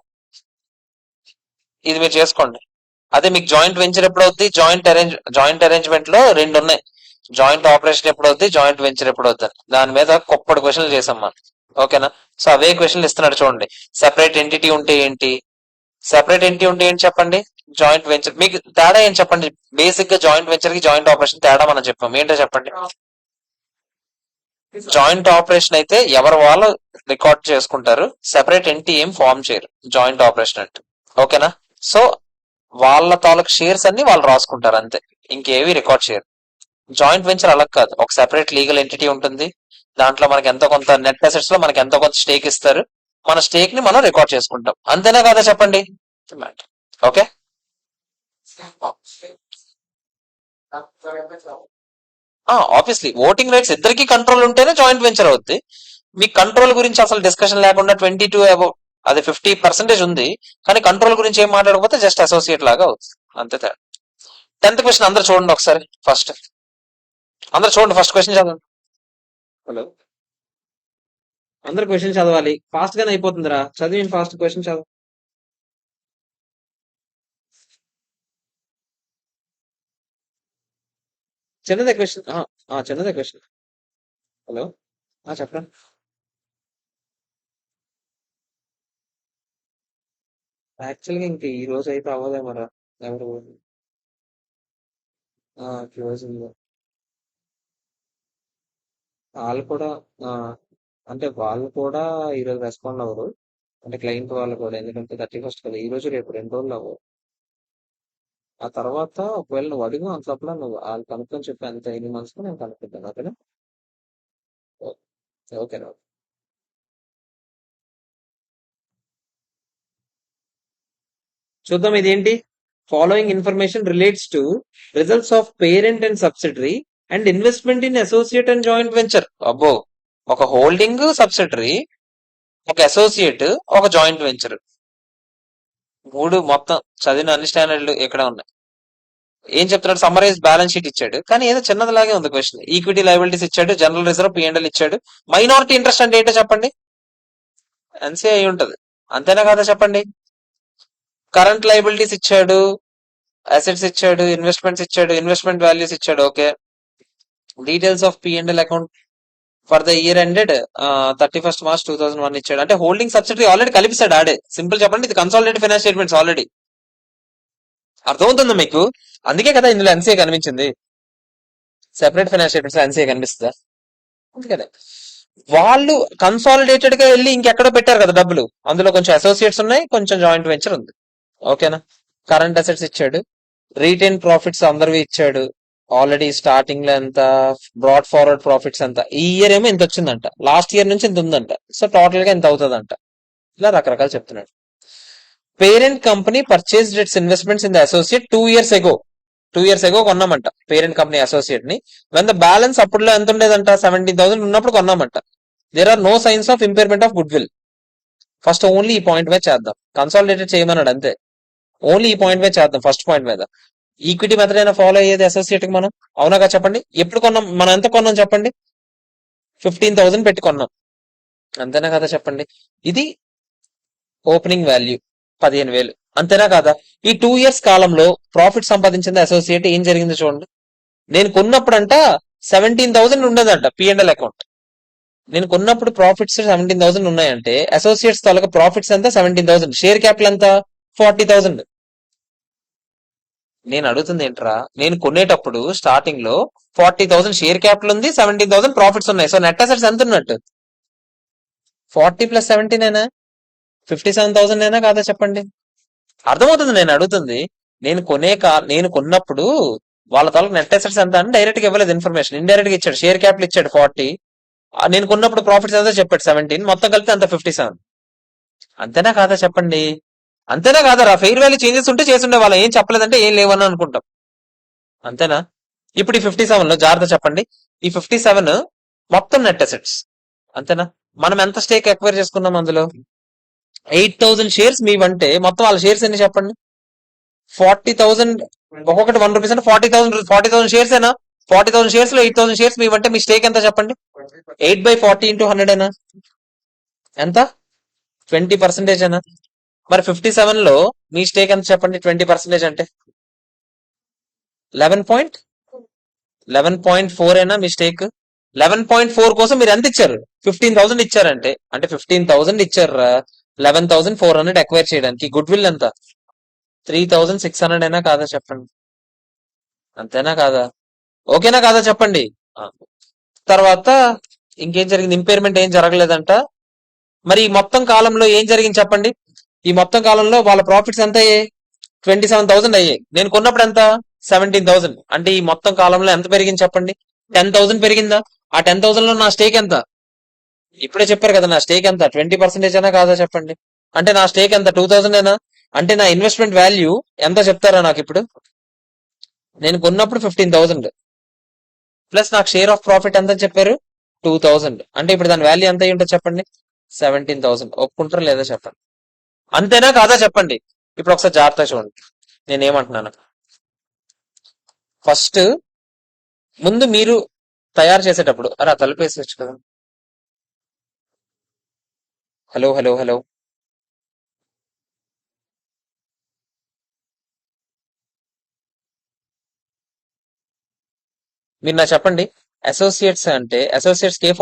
ఇది మీరు చేసుకోండి. అదే మీకు జాయింట్ వెంచర్ ఎప్పుడు అవుద్ది? జాయింట్ అరేంజ్మెంట్ లో రెండు ఉన్నాయి. జాయింట్ ఆపరేషన్ ఎప్పుడు అవుద్ది, జాయింట్ వెంచర్ ఎప్పుడు అవుద్ది అని. దాని మీద కుప్పటి క్వశ్చన్లు చేసాం మనం. ఓకేనా? సో అవే క్వశ్చన్లు ఇస్తున్నాడు చూడండి. సెపరేట్ ఎంటిటీ ఉంటే ఏంటి? సెపరేట్ ఎంటిటీ ఉంటే ఏంటి చెప్పండి? Joint venture. మీకు తేడా ఏం చెప్పండి? బేసిక్ గా జాయింట్ వెంచర్ కి జాయింట్ ఆపరేషన్ తేడా మనం చెప్పాం, ఏంటో చెప్పండి. జాయింట్ ఆపరేషన్ అయితే ఎవరు వాళ్ళు రికార్డ్ చేసుకుంటారు, సెపరేట్ ఎంటిటీ ఏం ఫామ్ చేయరు జాయింట్ ఆపరేషన్ అంటే. ఓకేనా? సో వాళ్ళ తాలూకు షేర్స్ అన్ని వాళ్ళు రాసుకుంటారు అంతే, ఇంకేవి రికార్డ్ చేయరు. జాయింట్ వెంచర్ అలా కాదు, ఒక సెపరేట్ లీగల్ ఎంటిటీ ఉంటుంది. దాంట్లో మనకి ఎంతో కొంత నెట్ అసెట్స్ లో మనకి ఎంతో కొంత స్టేక్ ఇస్తారు. మన స్టేక్ ని మనం రికార్డ్ చేసుకుంటాం, అంతేనా కదా చెప్పండి. ఓకే, ఆబ్వియస్లీ ఓటింగ్ రైట్స్ ఇద్దరికి కంట్రోల్ ఉంటేనే జాయింట్ వెంచర్ అవుద్ది. మీ కంట్రోల్ గురించి అసలు డిస్కషన్ లేకుండా 22 అబౌవ్, అది 50% ఉంది, కానీ కంట్రోల్ గురించి ఏం మాట్లాడకపోతే జస్ట్ అసోసియేట్ లాగా అవుతుంది, అంతే తేడా. 10th క్వశ్చన్ అందరు చూడండి ఒకసారి. అందరు చూడండి, ఫస్ట్ క్వశ్చన్ చదవండి. హలో, అందరు క్వశ్చన్ చదవాలి, ఫాస్ట్ గానే అయిపోతుందిరా, చదివి ఫాస్ట్ క్వశ్చన్ చదవ. చిన్నదే క్వశ్చన్. చిన్నదే క్వశ్చన్. హలో, చెప్పండి. యాక్చువల్ గా ఇంక ఈ రోజు అయితే అవ్వదేమరా. ఎవరు క్లోజింగ్ వాళ్ళు కూడా, ఆ, అంటే వాళ్ళు కూడా ఈరోజు రెస్పాండ్ అవ్వరు, అంటే క్లయింట్ వాళ్ళు కూడా, ఎందుకంటే 31st కదా, ఈ రోజు రేపు 2 రోజులు అవ్వరు. ఆ తర్వాత ఒకవేళ నువ్వు అడుగు అంతలోపల నువ్వు వాళ్ళు కనుక్కొని చెప్పి అంత 8 months నేను కనుక్కుంటాను. ఓకేనా? ఓకేనా? చూద్దాం ఇదేంటి. Following information relates to results of parent and subsidiary and investment in associate and joint venture. అబ్బో, ఒక హోల్డింగ్, సబ్సిడరీ, ఒక అసోసియేట్, ఒక జాయింట్ వెంచర్, మూడు మొత్తం చదివిన అన్ని స్టాండర్డ్లు ఇక్కడ ఉన్నాయి. ఏం చెప్తున్నాడు? సమ్మరైజ్ బ్యాలెన్స్ షీట్ ఇచ్చాడు, కానీ ఏదో చిన్నదిలాగే ఉంది క్వశ్చన్. ఈక్విటీ లయబిలిటీస్ ఇచ్చాడు, జనరల్ రిజర్వ్, పిఎండ్ఎల్ ఇచ్చాడు. మైనారిటీ ఇంట్రెస్ట్ అంటే ఏంటో చెప్పండి. ఎన్సీ అయి ఉంటది, అంతేనా కదా చెప్పండి. కరెంట్ లయబిలిటీస్ ఇచ్చాడు, అసెట్స్ ఇచ్చాడు, ఇన్వెస్ట్మెంట్స్ ఇచ్చాడు, ఇన్వెస్ట్మెంట్ వాల్యూస్ ఇచ్చాడు. Okay, details of P&L account for the year ended 31st March 2001 ఇచ్చాడు. అంటే హోల్డింగ్, సబ్సిడరీ ఆల్రెడీ కలిపిస్తాడు ఆడే. సింపుల్ చెప్పండి, ఇది కన్సాలిడేటెడ్ ఫైనాన్స్ స్టేట్మెంట్స్ ఆల్రెడీ. అర్థమవుతుందా మీకు? అందుకే కదా ఇందులో ఎన్సీఏ కనిపించింది. సెపరేట్ ఫైనాన్స్ స్టేట్మెంట్స్ లో ఎన్సీఏ కనిపిస్తుందా? అందుకనే. వాళ్ళు కన్సాలిడేటెడ్ గా వెళ్ళి ఇంకెక్కడో పెట్టారు కదా డబ్బులు, అందులో కొంచెం అసోసియేట్స్ ఉన్నాయి, కొంచెం జాయింట్ వెంచర్ ఉంది. ఓకేనా? కరెంట్ అసెట్స్ ఇచ్చాడు, రీటైన్ ప్రాఫిట్స్ అందరివి ఇచ్చాడు. ఆల్రెడీ స్టార్టింగ్ లో ఎంత, బ్రాడ్ ఫార్వర్డ్ ప్రాఫిట్స్ ఎంత, ఈ ఇయర్ ఏమో ఇంత వచ్చిందంట, లాస్ట్ ఇయర్ నుంచి ఇంత ఉందంట, సో టోటల్ గా ఎంత అవుతుందంట. ఇలా రకరకాలు చెప్తున్నాడు. Parent company purchased its investments in the associate 2 years ago. 2 years ago కొన్నామంట పేరెంట్ కంపెనీ అసోసియేట్ ని. వెన్ ద బ్యాలెన్స్ అప్పుడులో ఎంత ఉండేదంట, 17,000 ఉన్నప్పుడు కొన్నామంట. There are no signs of impairment of goodwill. First only ఈ పాయింట్ మీద చేద్దాం, కన్సాలిడేటెడ్ చేయమన్నాడు అంతే. ఓన్లీ ఈ పాయింట్ మీద చేద్దాం, ఫస్ట్ పాయింట్ మీద. ఈక్విటీ మెథడ్ అయినా ఫాలో అయ్యేది అసోసియేట్ కి మనం, అవునాగా చెప్పండి? ఎప్పుడు కొన్నాం మనం, ఎంత కొన్నాం చెప్పండి? 15,000 పెట్టి కొన్నాం, అంతేనా కదా చెప్పండి? ఇది ఓపెనింగ్ వాల్యూ 15,000, అంతేనా కాదా? ఈ 2 years కాలంలో ప్రాఫిట్ సంపాదించింది అసోసియేట్, ఏం జరిగింది చూడండి. నేను కొన్నప్పుడంట 17,000 ఉండేదంట P&L అకౌంట్. నేను కొన్నప్పుడు ప్రాఫిట్స్ 17,000 ఉన్నాయంటే అసోసియేట్స్ తాలూకా ప్రాఫిట్స్ ఎంత, 17,000. షేర్ క్యాపిటల్ ఎంత, 40,000. నేను అడుగుతుంది ఏంట్రా, నేను కొనేటప్పుడు స్టార్టింగ్ లో 40,000 షేర్ క్యాపిటల్ ఉంది, 17,000 ప్రాఫిట్స్ ఉన్నాయి. సో నెట్ అసెట్స్ ఎంత ఉన్నట్టు? 40 + 17 57,000 కాదా చెప్పండి? అర్థమవుతుంది నేను అడుగుతుంది. నేను కొన్నప్పుడు వాళ్ళ తాలూకు నెట్ అసెట్స్ ఎంత అని డైరెక్ట్ గా ఇవ్వలేదు ఇన్ఫర్మేషన్, ఇండైరెక్ట్ గా ఇచ్చాడు. షేర్ క్యాపిటల్ ఇచ్చాడు 40, నేను కొన్నప్పుడు ప్రాఫిట్స్ ఎంత చెప్పాడు 17, మొత్తం కలిపితే అంత 57. అంతేనా కాదా చెప్పండి? అంతేనా కాదా రా? ఫెయిర్ వాల్యూ చేంజెస్ ఉంటే చేసుండే వాళ్ళం, ఏం చెప్పలేదంటే ఏం లేవని అనుకుంటాం, అంతేనా? ఇప్పుడు ఈ 57 లో జాగ్రత్త చెప్పండి, ఈ 57 మొత్తం నెట్ అసెట్స్, అంతేనా? మనం ఎంత స్టేక్ ఎక్వైర్ చేసుకున్నాం అందులో? 8,000 షేర్స్ మీవంటే మొత్తం వాళ్ళ షేర్స్ ఎన్ని చెప్పండి? 40,000, ఒక్కొక్కటి 1 రూపీస్ అంటే 40,000 షేర్స్ ఏనా? 40,000 షేర్స్ లో 8,000 షేర్స్ మీవంటే మీ స్టేక్ ఎంత చెప్పండి? 8/40 × 100 ఏనా? ఎంత? 20% ఏనా? మరి 57 లో మీ స్టేక్ ఎంత చెప్పండి? 20% అంటే 11.4 ఏనా మీ స్టేక్? 11.4 కోసం మీరు ఎంత ఇచ్చారు? 15,000 ఇచ్చారంటే, అంటే 15,000 ఇచ్చారు, 11,400 ఎక్వైర్ చేయడానికి. గుడ్ విల్ ఎంత? 3,600 అయినా కాదా చెప్పండి? అంతేనా కాదా? ఓకేనా కాదా చెప్పండి? ఆ. తర్వాత ఇంకేం జరిగింది? ఇంపైర్మెంట్ ఏం జరగలేదంట. మరి ఈ మొత్తం కాలంలో ఏం జరిగింది చెప్పండి? ఈ మొత్తం కాలంలో వాళ్ళ ప్రాఫిట్స్ ఎంత అయ్యాయి? 27,000 అయ్యాయి. నేను కొన్నప్పుడు ఎంత? 17,000. అంటే ఈ మొత్తం కాలంలో ఎంత పెరిగింది చెప్పండి? 10,000 పెరిగిందా? ఆ 10,000 లో నా స్టేక్ ఎంత? ఇప్పుడే చెప్పారు కదా నా స్టేక్ ఎంత, 20% అయినా కాదా చెప్పండి? అంటే నా స్టేక్ ఎంత, 2,000 అయినా? అంటే నా ఇన్వెస్ట్మెంట్ వాల్యూ ఎంత చెప్తారా నాకు ఇప్పుడు? నేను కొన్నప్పుడు 15,000 ప్లస్ నాకు షేర్ ఆఫ్ ప్రాఫిట్ ఎంత చెప్పారు? 2,000. అంటే ఇప్పుడు దాని వాల్యూ ఎంత అయ్యి ఉంటుంది చెప్పండి? 17,000. ఒప్పుకుంటారా లేదా చెప్పండి? అంతేనా కాదా చెప్పండి? ఇప్పుడు ఒకసారి జాగ్రత్త చూడండి నేనేమంటున్నాను. ఫస్ట్ ముందు మీరు తయారు చేసేటప్పుడు, అరే ఆ తలుపు వేసేయచ్చు కదా. హలో హలో హలో, మీరు నాకు చెప్పండి, అసోసియేట్స్ అంటే అసోసియేట్స్ ఏం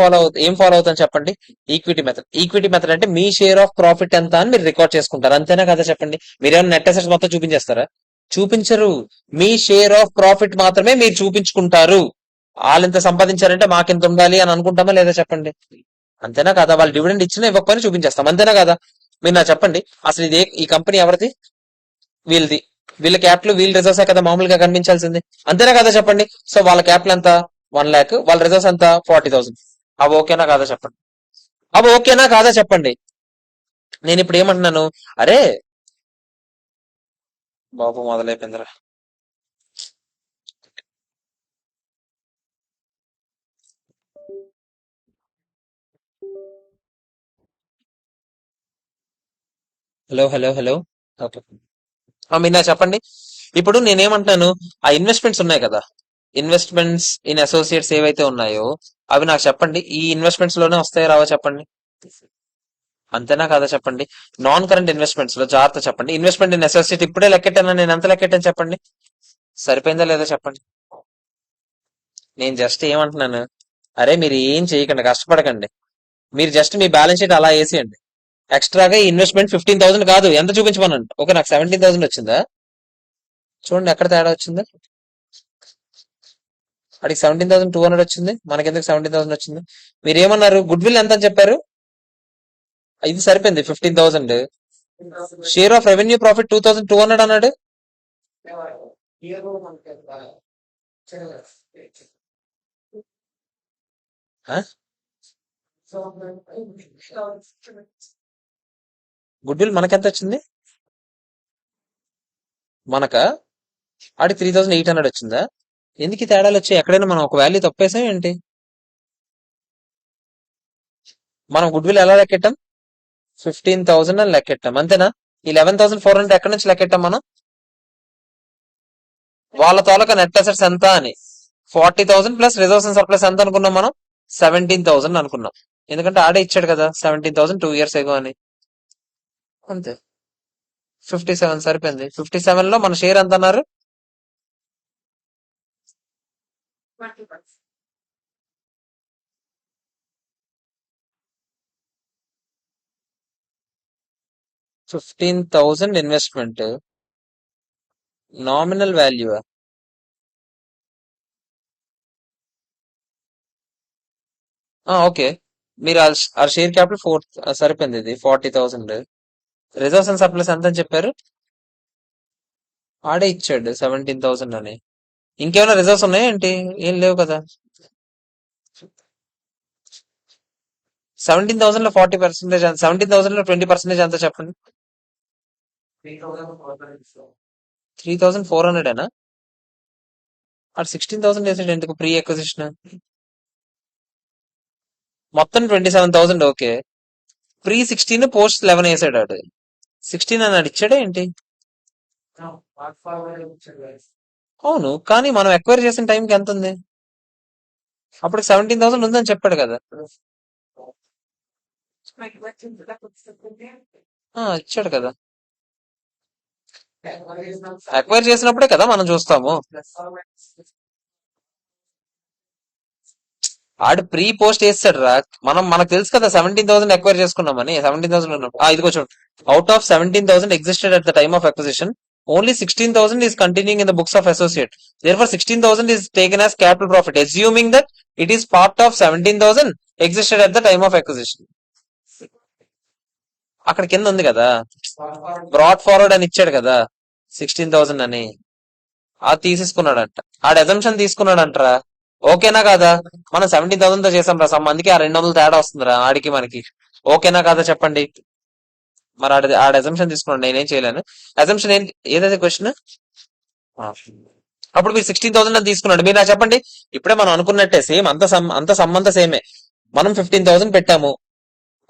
ఫాలో అవుతాను చెప్పండి? Equity method. ఈక్విటీ మెథడ్ అంటే మీ షేర్ ఆఫ్ ప్రాఫిట్ ఎంత అని మీరు రికార్డ్ చేసుకుంటారు, అంతేనా కదా చెప్పండి? మీరేమైనా నెట్ అసెట్స్ మొత్తం చూపించేస్తారా? చూపించరు. మీ షేర్ ఆఫ్ ప్రాఫిట్ మాత్రమే మీరు చూపించుకుంటారు. వాళ్ళు ఇంత సంపాదించారంటే మాకింత ఉండాలి అని అనుకుంటామా లేదా చెప్పండి? అంతేనా కదా? వాళ్ళు డివిడెండ్ ఇచ్చినా ఇవ్వకపోయినా చూపించేస్తాం, అంతేనా కదా? మీరు నాకు చెప్పండి, అసలు ఈ కంపెనీ ఎవరిది? వీళ్ళది. వీళ్ళ క్యాపిటల్, వీళ్ళ రిజర్వ్స్ కదా మామూలుగా కనిపించాల్సింది, అంతేనా కదా చెప్పండి? సో వాళ్ళ క్యాపిటల్ ఎంత? 1,00,000. వాళ్ళ రిజర్వ్స్ ఎంత? 40,000. అవి ఓకేనా కాదా చెప్పండి? అవి ఓకేనా కాదా చెప్పండి? నేను ఇప్పుడు ఏమంటున్నాను, అరే బాబు మొదలైపోయిందిరా. Hello hello hello, okay. మీరు నాకు చెప్పండి, ఇప్పుడు నేనేమంటున్నాను, ఆ ఇన్వెస్ట్మెంట్స్ ఉన్నాయి కదా, ఇన్వెస్ట్మెంట్స్ ఇన్ అసోసియేట్స్ ఏవైతే ఉన్నాయో అవి నాకు చెప్పండి, ఈ ఇన్వెస్ట్మెంట్స్ లోనే వస్తాయో రావో చెప్పండి? అంతేనా కాదా చెప్పండి? నాన్ కరెంట్ ఇన్వెస్ట్మెంట్స్ లో జాగ్రత్త చెప్పండి. ఇన్వెస్ట్మెంట్ ఇన్ అసోసియేట్ ఇప్పుడే లెక్కెట్టాను, నేను ఎంత లెక్కెట్టాను చెప్పండి? సరిపోయిందా లేదా చెప్పండి? నేను జస్ట్ ఏమంటున్నాను, అరే మీరు ఏం చేయకండి, కష్టపడకండి, మీరు జస్ట్ మీ బ్యాలెన్స్ షీట్ అలా వేసేయండి. ఎక్స్ట్రాగా ఇన్వెస్ట్మెంట్ 15,000 కాదు, ఎంత చూపించమనండి. ఓకే, నాకు 17,000 వచ్చిందా? చూడండి ఎక్కడ తేడా వచ్చిందా. అడిగి 17,200 వచ్చింది, మనకెందుకు 17,000 వచ్చింది? మీరు ఏమన్నారు, గుడ్ విల్ ఎంత అని చెప్పారు? ఇది సరిపోయింది 15,000. షేర్ ఆఫ్ రెవెన్యూ ప్రాఫిట్ 2,200 అన్నాడు. గుడ్ విల్ మనకెంత వచ్చింది? మనక ఆడి 3,800 వచ్చిందా? ఎందుకు ఈ తేడాలు వచ్చాయి? ఎక్కడైనా మనం ఒక వాల్యూ తప్పేసాం ఏంటి? మనం గుడ్ విల్ ఎలా లెక్కెట్టాం? 15,000 అని లెక్కెట్టాం, అంతేనా? ఈ 11,400 ఎక్కడి నుంచి లెక్కెట్టాం మనం? వాళ్ళ తాలూకా నెట్ అసెట్స్ ఎంత అని. 40,000 ప్లస్ రిజర్వ్స్ అండ్ సర్ప్లస్ ఎంత అనుకున్నాం మనం? 17,000 అనుకున్నాం. ఎందుకంటే ఆడే ఇచ్చాడు కదా 17,000 2 years ఎగో అని. అంతే, 57 సరిపోయింది. 57 లో మన షేర్ ఎంత అన్నారు? 15,000 ఇన్వెస్ట్మెంట్, నామినల్ వాల్యూ. ఓకే, మీరు ఆ షేర్ క్యాపిటల్ 4 సరిపోయింది. ఇది 40,000. రిజర్వ్స్ అండ్ సర్ప్లస్ ఎంత అని చెప్పారు? ఆడే ఇచ్చాడు 17,000 అని. ఇంకేమైనా రిజర్వ్స్ ఉన్నాయా ఏంటి? ఏం లేవు కదా. 17,000 లో 40%, 17,000 లో 20% ఎంత చెప్పండి? 3,400 అటు 16,000 వేసాడు ఎందుకు ప్రీ అక్విజిషన్? మొత్తం 27,000. ఓకే, ప్రీ 16, పోస్ట్ 11 వేసాడు ఆడు. 16 అని ఇచ్చాడే ఏంటి? అవును, కానీ మనం ఎక్వైర్ చేసిన టైంకి ఎంత ఉంది? అప్పుడు 17,000 ఉందని చెప్పాడు కదా. ఇచ్చాడు కదా. ఎక్వైర్ చేసినప్పుడే కదా మనం చూస్తాము. ఆడు ప్రీ పోస్ట్ వేస్తాడు రా. మనకు తెలుసు కదా 17,000 ఎక్వైర్ చేసుకున్నామని. 17,000 ఉన్నప్పుడు ఇదిగో చూడు. Out of 17,000 existed at the time of acquisition, only 16,000 is continuing in the books of associate. Therefore, 16,000 is taken as capital profit, assuming that it is part of 17,000 existed at the time of acquisition. అక్కడ కింద ఉంది కదా, broad forward అని ఇచ్చాడు కదా 16,000 అని. అది తీసేసుకున్నాడంట, ఆడ అజంప్షన్ తీసుకున్నాడంటరా. ఓకేనా కాదా? మనం 17,000 తో చేసాం రా సమ్, అందుకే ఆ 200 తేడా వస్తుందిరా ఆడికి మనకి. ఓకేనా కాదా చెప్పండి. మరి ఆడ అజంప్షన్ తీసుకున్నాడు, నేనేం చేయలేను. అజంప్షన్ ఏంటి, ఏదైతే క్వశ్చన్? అప్పుడు మీరు 16,000 అని తీసుకున్నాడు. మీరు నాకు చెప్పండి, ఇప్పుడే మనం అనుకున్నట్టే సేమ్, అంత సంబంధ సేమే. మనం 15,000 పెట్టాము,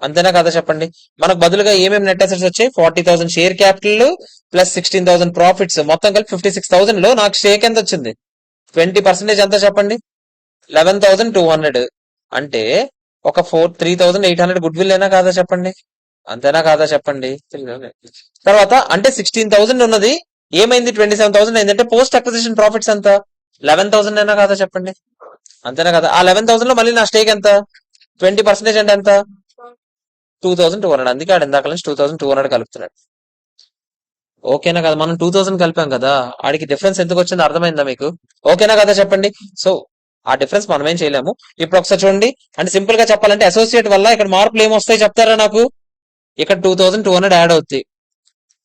అంతేనా కదా చెప్పండి. మనకు బదులుగా ఏమేమి నెట్ అసెట్స్ వచ్చాయి? 40,000 షేర్ క్యాపిటల్ ప్లస్ 16,000 ప్రాఫిట్స్, మొత్తం కలిపి 56,000 లో నాకు షేక్ ఎంత వచ్చింది? 20% ఎంత చెప్పండి? 11,200. అంటే ఒక 3,800 గుడ్ విల్ అయినా కాదా చెప్పండి. అంతేనా కాదా చెప్పండి. తర్వాత అంటే 16,000 ఉన్నది ఏమైంది? 27,000 అయిందంటే పోస్ట్ అక్విజిషన్ ప్రాఫిట్స్ ఎంత? 11,000 అయినా కాదా చెప్పండి. అంతేనా కదా. ఆ 11,000 లో మళ్ళీ నా స్టేక్ ఎంత? 20% అంటే ఎంత? 2,200. అందుకే ఆడు ఇందాక నుంచి 2,200 కలుపుతున్నాడు. ఓకేనా కదా. మనం 2,000 కలిపాం కదా, ఆడికి డిఫరెన్స్ ఎందుకు వచ్చిందో అర్థమైందా మీకు? ఓకేనా కదా చెప్పండి. సో ఆ డిఫరెన్స్ మనం ఏం చేయలేము. ఇప్పుడు ఒకసారి చూడండి, అంటే సింపుల్ గా చెప్పాలంటే అసోసియేట్ వల్ల ఇక్కడ మార్పులు ఏమొస్తాయి చెప్తారా నాకు? ఇక్కడ 2,200 యాడ్ అవుతాయి,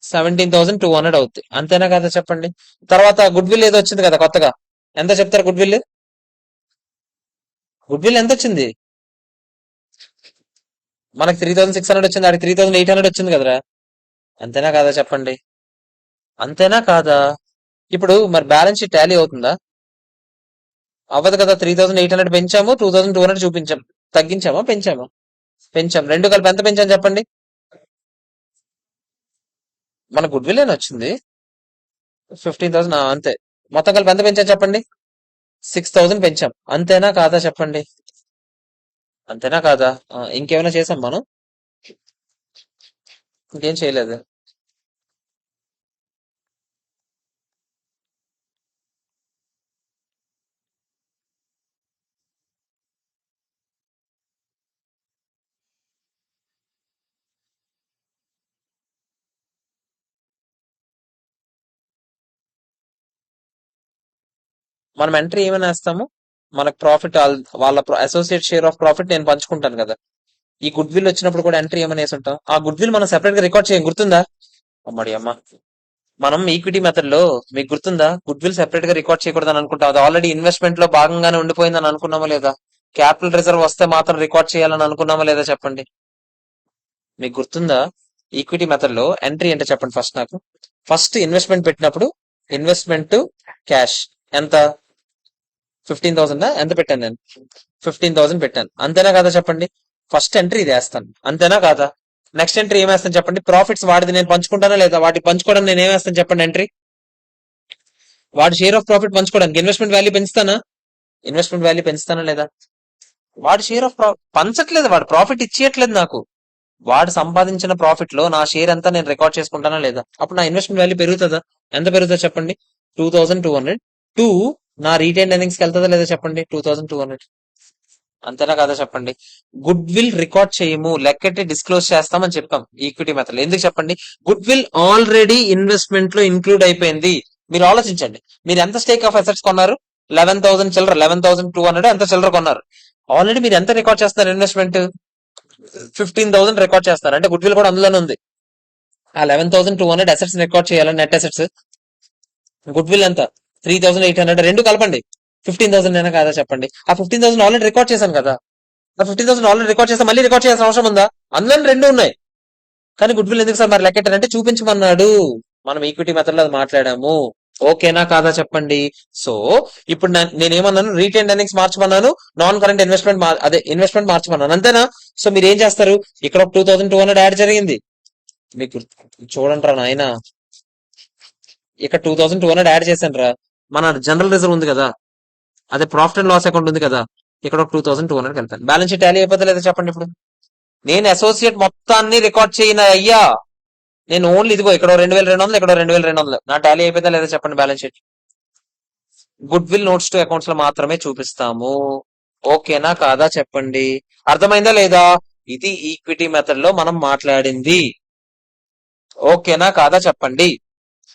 17,200 అవుతాయి, అంతేనా కదా చెప్పండి. తర్వాత గుడ్ విల్ ఏదో వచ్చింది కదా కొత్తగా, ఎంత చెప్తారు గుడ్ విల్? గుడ్ విల్ ఎంత వచ్చింది? మనకి 3,600 వచ్చింది, ఆడికి 3,800 వచ్చింది కదరా. అంతేనా కాదా చెప్పండి. అంతేనా కాదా? ఇప్పుడు మరి బ్యాలెన్స్ షీట్ టాలీ అవుతుందా? అవ్వదు కదా. 3,800 పెంచాము, 2,200 చూపించాం. తగ్గించామా పెంచామా? పెంచాం. రెండు కలిపి ఎంత పెంచాం చెప్పండి. మన గుడ్ విల్ అని వచ్చింది 15,000, అంతే. మొత్తం కలిపి ఎంత పెంచాం చెప్పండి. 6,000 పెంచాం, అంతేనా కాదా చెప్పండి. అంతేనా కాదా. ఇంకేమైనా చేసాం మనం? ఇంకేం చేయలేదు. మనం ఎంట్రీ ఏమైనా వేస్తాము? మనకు ప్రాఫిట్ వాళ్ళ అసోసియేట్ షేర్ ఆఫ్ ప్రాఫిట్ నేను పంచుకుంటాను కదా. ఈ గుడ్ విల్ వచ్చినప్పుడు కూడా ఎంట్రీ ఏమని వేసి ఉంటాం. ఆ గుడ్ విల్ మనం సెపరేట్ గా రికార్డ్ చేయం, గుర్తుందా? అమ్మడి అమ్మ, మనం ఈక్విటీ మెథడ్ లో మీకు గుర్తుందా గుడ్ విల్ సెపరేట్ గా రికార్డ్ చేయకూడదని అనుకుంటాం. అది ఆల్రెడీ ఇన్వెస్ట్మెంట్ లో భాగంగానే ఉండిపోయిందని అనుకున్నామా లేదా? క్యాపిటల్ రిజర్వ్ వస్తే మాత్రం రికార్డ్ చేయాలని అనుకున్నామా లేదా చెప్పండి. మీకు గుర్తుందా? ఈక్విటీ మెథడ్ లో ఎంట్రీ అంటే చెప్పండి ఫస్ట్ నాకు. ఫస్ట్ ఇన్వెస్ట్మెంట్ పెట్టినప్పుడు ఇన్వెస్ట్మెంట్ క్యాష్ ఎంత? 15,000 ఎంత పెట్టాను నేను? 15,000 పెట్టాను, అంతేనా కాదా చెప్పండి. ఫస్ట్ ఎంట్రీ ఇది వేస్తాను, అంతేనా కాదా? నెక్స్ట్ ఎంట్రీ ఏం వేస్తాను చెప్పండి. ప్రాఫిట్స్ వాడిది నేను పంచుకుంటానా లేదా? వాటి పంచుకోవడం నేను ఏం వేస్తాను చెప్పండి ఎంట్రీ. వాడి షేర్ ఆఫ్ ప్రాఫిట్ పంచుకోవడానికి ఇన్వెస్ట్మెంట్ వాల్యూ పెంచుతానా? ఇన్వెస్ట్మెంట్ వాల్యూ పెంచుతానా లేదా? వాడి షేర్ ఆఫ్ పంచట్లేదు, వాడు ప్రాఫిట్ ఇచ్చేయట్లేదు నాకు. వాడు సంపాదించిన ప్రాఫిట్ లో నా షేర్ ఎంత నేను రికార్డ్ చేసుకుంటానా లేదా? అప్పుడు నా ఇన్వెస్ట్మెంట్ వాల్యూ పెరుగుతుందా? ఎంత పెరుగుతుందో చెప్పండి. 2,200 టూ నా రీటైన్ ఎర్నింగ్స్ కి వెళ్తుందా లేదా చెప్పండి. 2,200, అంతేనా కాదా చెప్పండి. గుడ్ విల్ రికార్డ్ చేయము, లెక్కటి డిస్క్లోజ్ చేస్తామని చెప్పాం ఈక్విటీ మెథడ్. ఎందుకు చెప్పండి? గుడ్ విల్ ఆల్రెడీ ఇన్వెస్ట్మెంట్ లో ఇంక్లూడ్ అయిపోయింది. మీరు ఆలోచించండి, మీరు ఎంత స్టేక్ ఆఫ్ అసెట్స్ కొన్నారు? 11,000 చిల్లర, 11,200 ఎంత చిల్లర కొన్నారు. ఆల్రెడీ మీరు ఎంత రికార్డ్ చేస్తున్నారు ఇన్వెస్ట్మెంట్? 15,000 రికార్డ్ చేస్తారు, అంటే గుడ్ విల్ కూడా అందులోనే ఉంది. ఆ 11,200 అసెట్స్ రికార్డ్ చేయాలి, నెట్ అసెట్స్. గుడ్ విల్ ఎంత? 3,800, రెండు కలపండి. 15,000 అయినా కాదా చెప్పండి. ఆ 15,000 ఆల్రెడీ రికార్డ్ చేశాను కదా. ఆ 15,000 ఆల్రెడీ రికార్డ్ చేస్తే మళ్ళీ రికార్డ్ చేయాల్సిన అవసరం ఉందా? అందులో రెండు ఉన్నాయి. కానీ గుడ్ విల్ ఎందుకు సార్ మరి లెక్కెట్టారంటే చూపించమన్నాడు. మనం ఈక్విటీ మెథడ్ లో అది మాట్లాడాము. ఓకేనా కాదా చెప్పండి. సో ఇప్పుడు నేనేమన్నాను? రీటైన్ ఎర్నింగ్స్ మార్చమన్నాను, నాన్ కరెంట్ ఇన్వెస్ట్మెంట్ అదే ఇన్వెస్ట్మెంట్ మార్చమన్నాను, అంతేనా? సో మీరు ఏం చేస్తారు? ఇక్కడ ఒక 2,200 యాడ్ జరిగింది. మీకు చూడండి రా నాయన, ఇక్కడ 2,200 యాడ్ చేశాను రా. మన జనరల్ రిజర్వ్ ఉంది కదా, అదే ప్రాఫిట్ అండ్ లాస్ అకౌంట్ ఉంది కదా, ఇక్కడ ఒక 2,200 వెళ్తాను. బ్యాలెన్స్ షీట్ టాలీ అయిపోతే లేదా చెప్పండి. ఇప్పుడు నేను అసోసియేట్ మొత్తాన్ని రికార్డ్ చేయను అయ్యా. నేను ఓన్లీ ఇదిగో ఇక్కడ 2,200, ఇక్కడ 2,200 నా టాలీ అయిపోతే లేదా చెప్పండి. Balance sheet good will notes to accounts లో మాత్రమే చూపిస్తాము. ఓకేనా కాదా చెప్పండి. అర్థమైందా లేదా? ఇది ఈక్విటీ మెథడ్ లో మనం మాట్లాడింది. ఓకేనా కాదా చెప్పండి.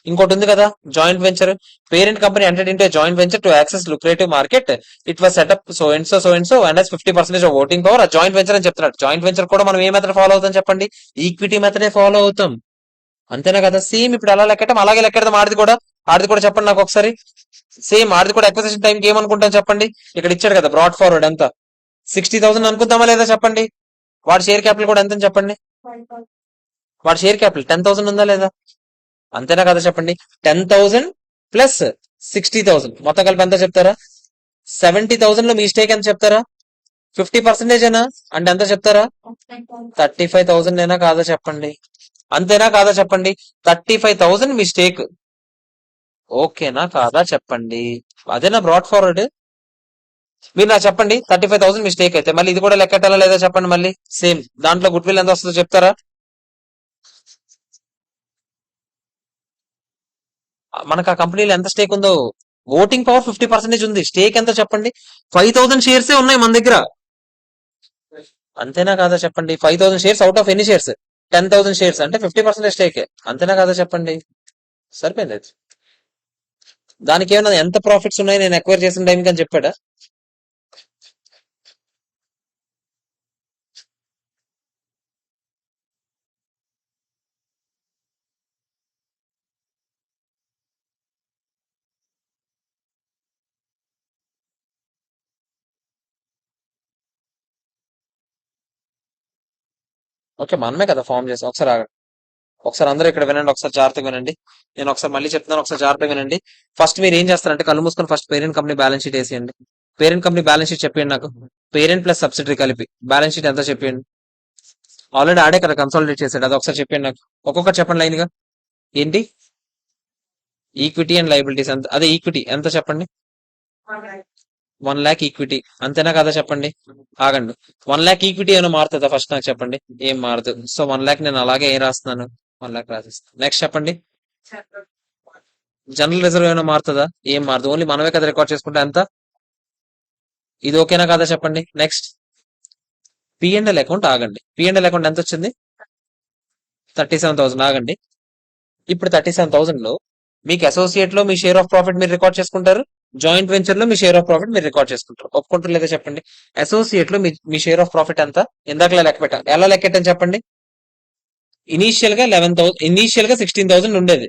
ఇంకోటి ఉంది కదా, joint venture. Parent company entered into joint venture to access lucrative market. It was setup so and so and 50% of voting power. ఆ జాయింట్ వెంచర్ అని చెప్తున్నాడు. జాయింట్ వెంచర్ కూడా మనం ఏ మెథడ్ ఫాలో అవుతాం చెప్పండి? ఈక్విటీ మెథడే ఫాలో అవుతాం, అంతేనా కదా. సేమ్ ఇప్పుడు ఎలా లెక్కటం అలాగే లెక్కడదాం. ఆడిది కూడా చెప్పండి నాకు ఒకసారి. సేమ్ ఆడిది కూడా అక్విజిషన్ టైంకి ఏమనుకుంటాం చెప్పండి. ఇక్కడ ఇచ్చాడు కదా బ్రాడ్ ఫార్వర్డ్ ఎంత? 60,000 అనుకుందామా లేదా చెప్పండి. వాడి షేర్ క్యాపిటల్ కూడా ఎంత చెప్పండి. వాడి షేర్ క్యాపిటల్ 10,000 ఉందా లేదా? అంతేనా కదా చెప్పండి. 10,000 ప్లస్ 60,000 మొత్తం కలిపి ఎంత చెప్తారా? 70,000 లో మీ స్టేక్ ఎంత చెప్తారా? 50% ఏనా అంటే ఎంత చెప్తారా? 35,000 అయినా కాదా చెప్పండి. అంతేనా కాదా చెప్పండి. 35,000 మీ స్టేక్. ఓకేనా కాదా చెప్పండి. అదేనా బ్రాడ్ ఫార్వర్డ్. మీరు నాకు చెప్పండి, 35,000 మీ స్టేక్ అయితే మళ్ళీ ఇది కూడా లెక్కటాలా లేదా చెప్పండి. మళ్ళీ సేమ్ దాంట్లో గుడ్ విల్ ఎంత వస్తుందో చెప్తారా? మనకు ఆ కంపెనీలో ఎంత స్టేక్ ఉందో, ఓటింగ్ పవర్ 50% ఉంది. స్టేక్ ఎంత చెప్పండి? 5,000 షేర్స్ ఉన్నాయి మన దగ్గర, అంతేనా కాదా చెప్పండి. 5,000 షేర్స్ అవుట్ ఆఫ్ ఎన్ని షేర్స్? 10,000 షేర్స్ అంటే 50% స్టేక్, అంతేనా కాదా చెప్పండి. సరిపోయింది. దానికి ఏమన్నా ఎంత ప్రాఫిట్స్ ఉన్నాయి నేను ఎక్వైర్ చేసిన టైంకి అని చెప్పాడా? ఓకే, మనమే కదా ఫామ్ చేసాం. ఒకసారి ఆగండి. ఒకసారి అందరూ ఇక్కడ వినండి, ఒకసారి జాగ్రత్తగా వినండి. నేను ఒకసారి మళ్ళీ చెప్తున్నాను, ఒకసారి జాగ్రత్తగా వినండి. ఫస్ట్ మీరు ఏం చేస్తారంటే కళ్ళు మూసుకొని first parent company balance sheet వేసేయండి. పేరెంట్ కంపెనీ బ్యాలెన్స్ షీట్ చెప్పండి నాకు. పేరెంట్ ప్లస్ సబ్సిడరీ కలిపి బ్యాలెన్స్ షీట్ ఎంత చెప్పండి. ఆల్రెడీ ఆడే కదా కన్సాలిడేట్ చేశాడు, అది ఒకసారి చెప్పండి నాకు. ఒక్కొక్కటి చెప్పండి లైన్ గా. ఏంటి? ఈక్విటీ అండ్ లైబిలిటీస్ ఎంత? అదే ఈక్విటీ ఎంత చెప్పండి. 1,00,000 ఈక్విటీ, అంతేనా కదా చెప్పండి. ఆగండి, 1,00,000 ఈక్విటీ ఏమైనా మారుతుందా ఫస్ట్ నాకు చెప్పండి. ఏం మారదు. సో 1,00,000 నేను అలాగే ఏం రాస్తున్నాను, 1,00,000 రాసిస్తాను. నెక్స్ట్ చెప్పండి. జనరల్ రిజర్వ్ ఏమైనా మారుతుందా? ఏం మారదు. ఓన్లీ మనమే కదా రికార్డ్ చేసుకుంటే ఎంత. ఇది ఓకేనా కదా చెప్పండి. Next P&L account. ఆగండి, పిఎండ్ఎల్ అకౌంట్ ఎంత వచ్చింది? 37,000. ఆగండి, ఇప్పుడు 37,000 లో మీకు అసోసియేట్ లో మీ షేర్ ఆఫ్ ప్రాఫిట్ మీరు రికార్డ్ చేసుకుంటారు. జాయింట్ వెంచర్ లో మీ షేర్ ఆఫ్ ప్రాఫిట్ మీరు రికార్డ్ చేసుకుంటారు. ఒప్పుకుంటారు లేదా చెప్పండి. అసోసియేట్ లో మీ షేర్ ఆఫ్ ప్రాఫిట్ ఎంత? ఇందాకలా లెక్క పెట్టాం. ఎలా లెక్క పెట్టాను చెప్పండి. ఇనీషియల్ గా 11,000, ఇనీషియల్ గా 16,000 ఉండేది.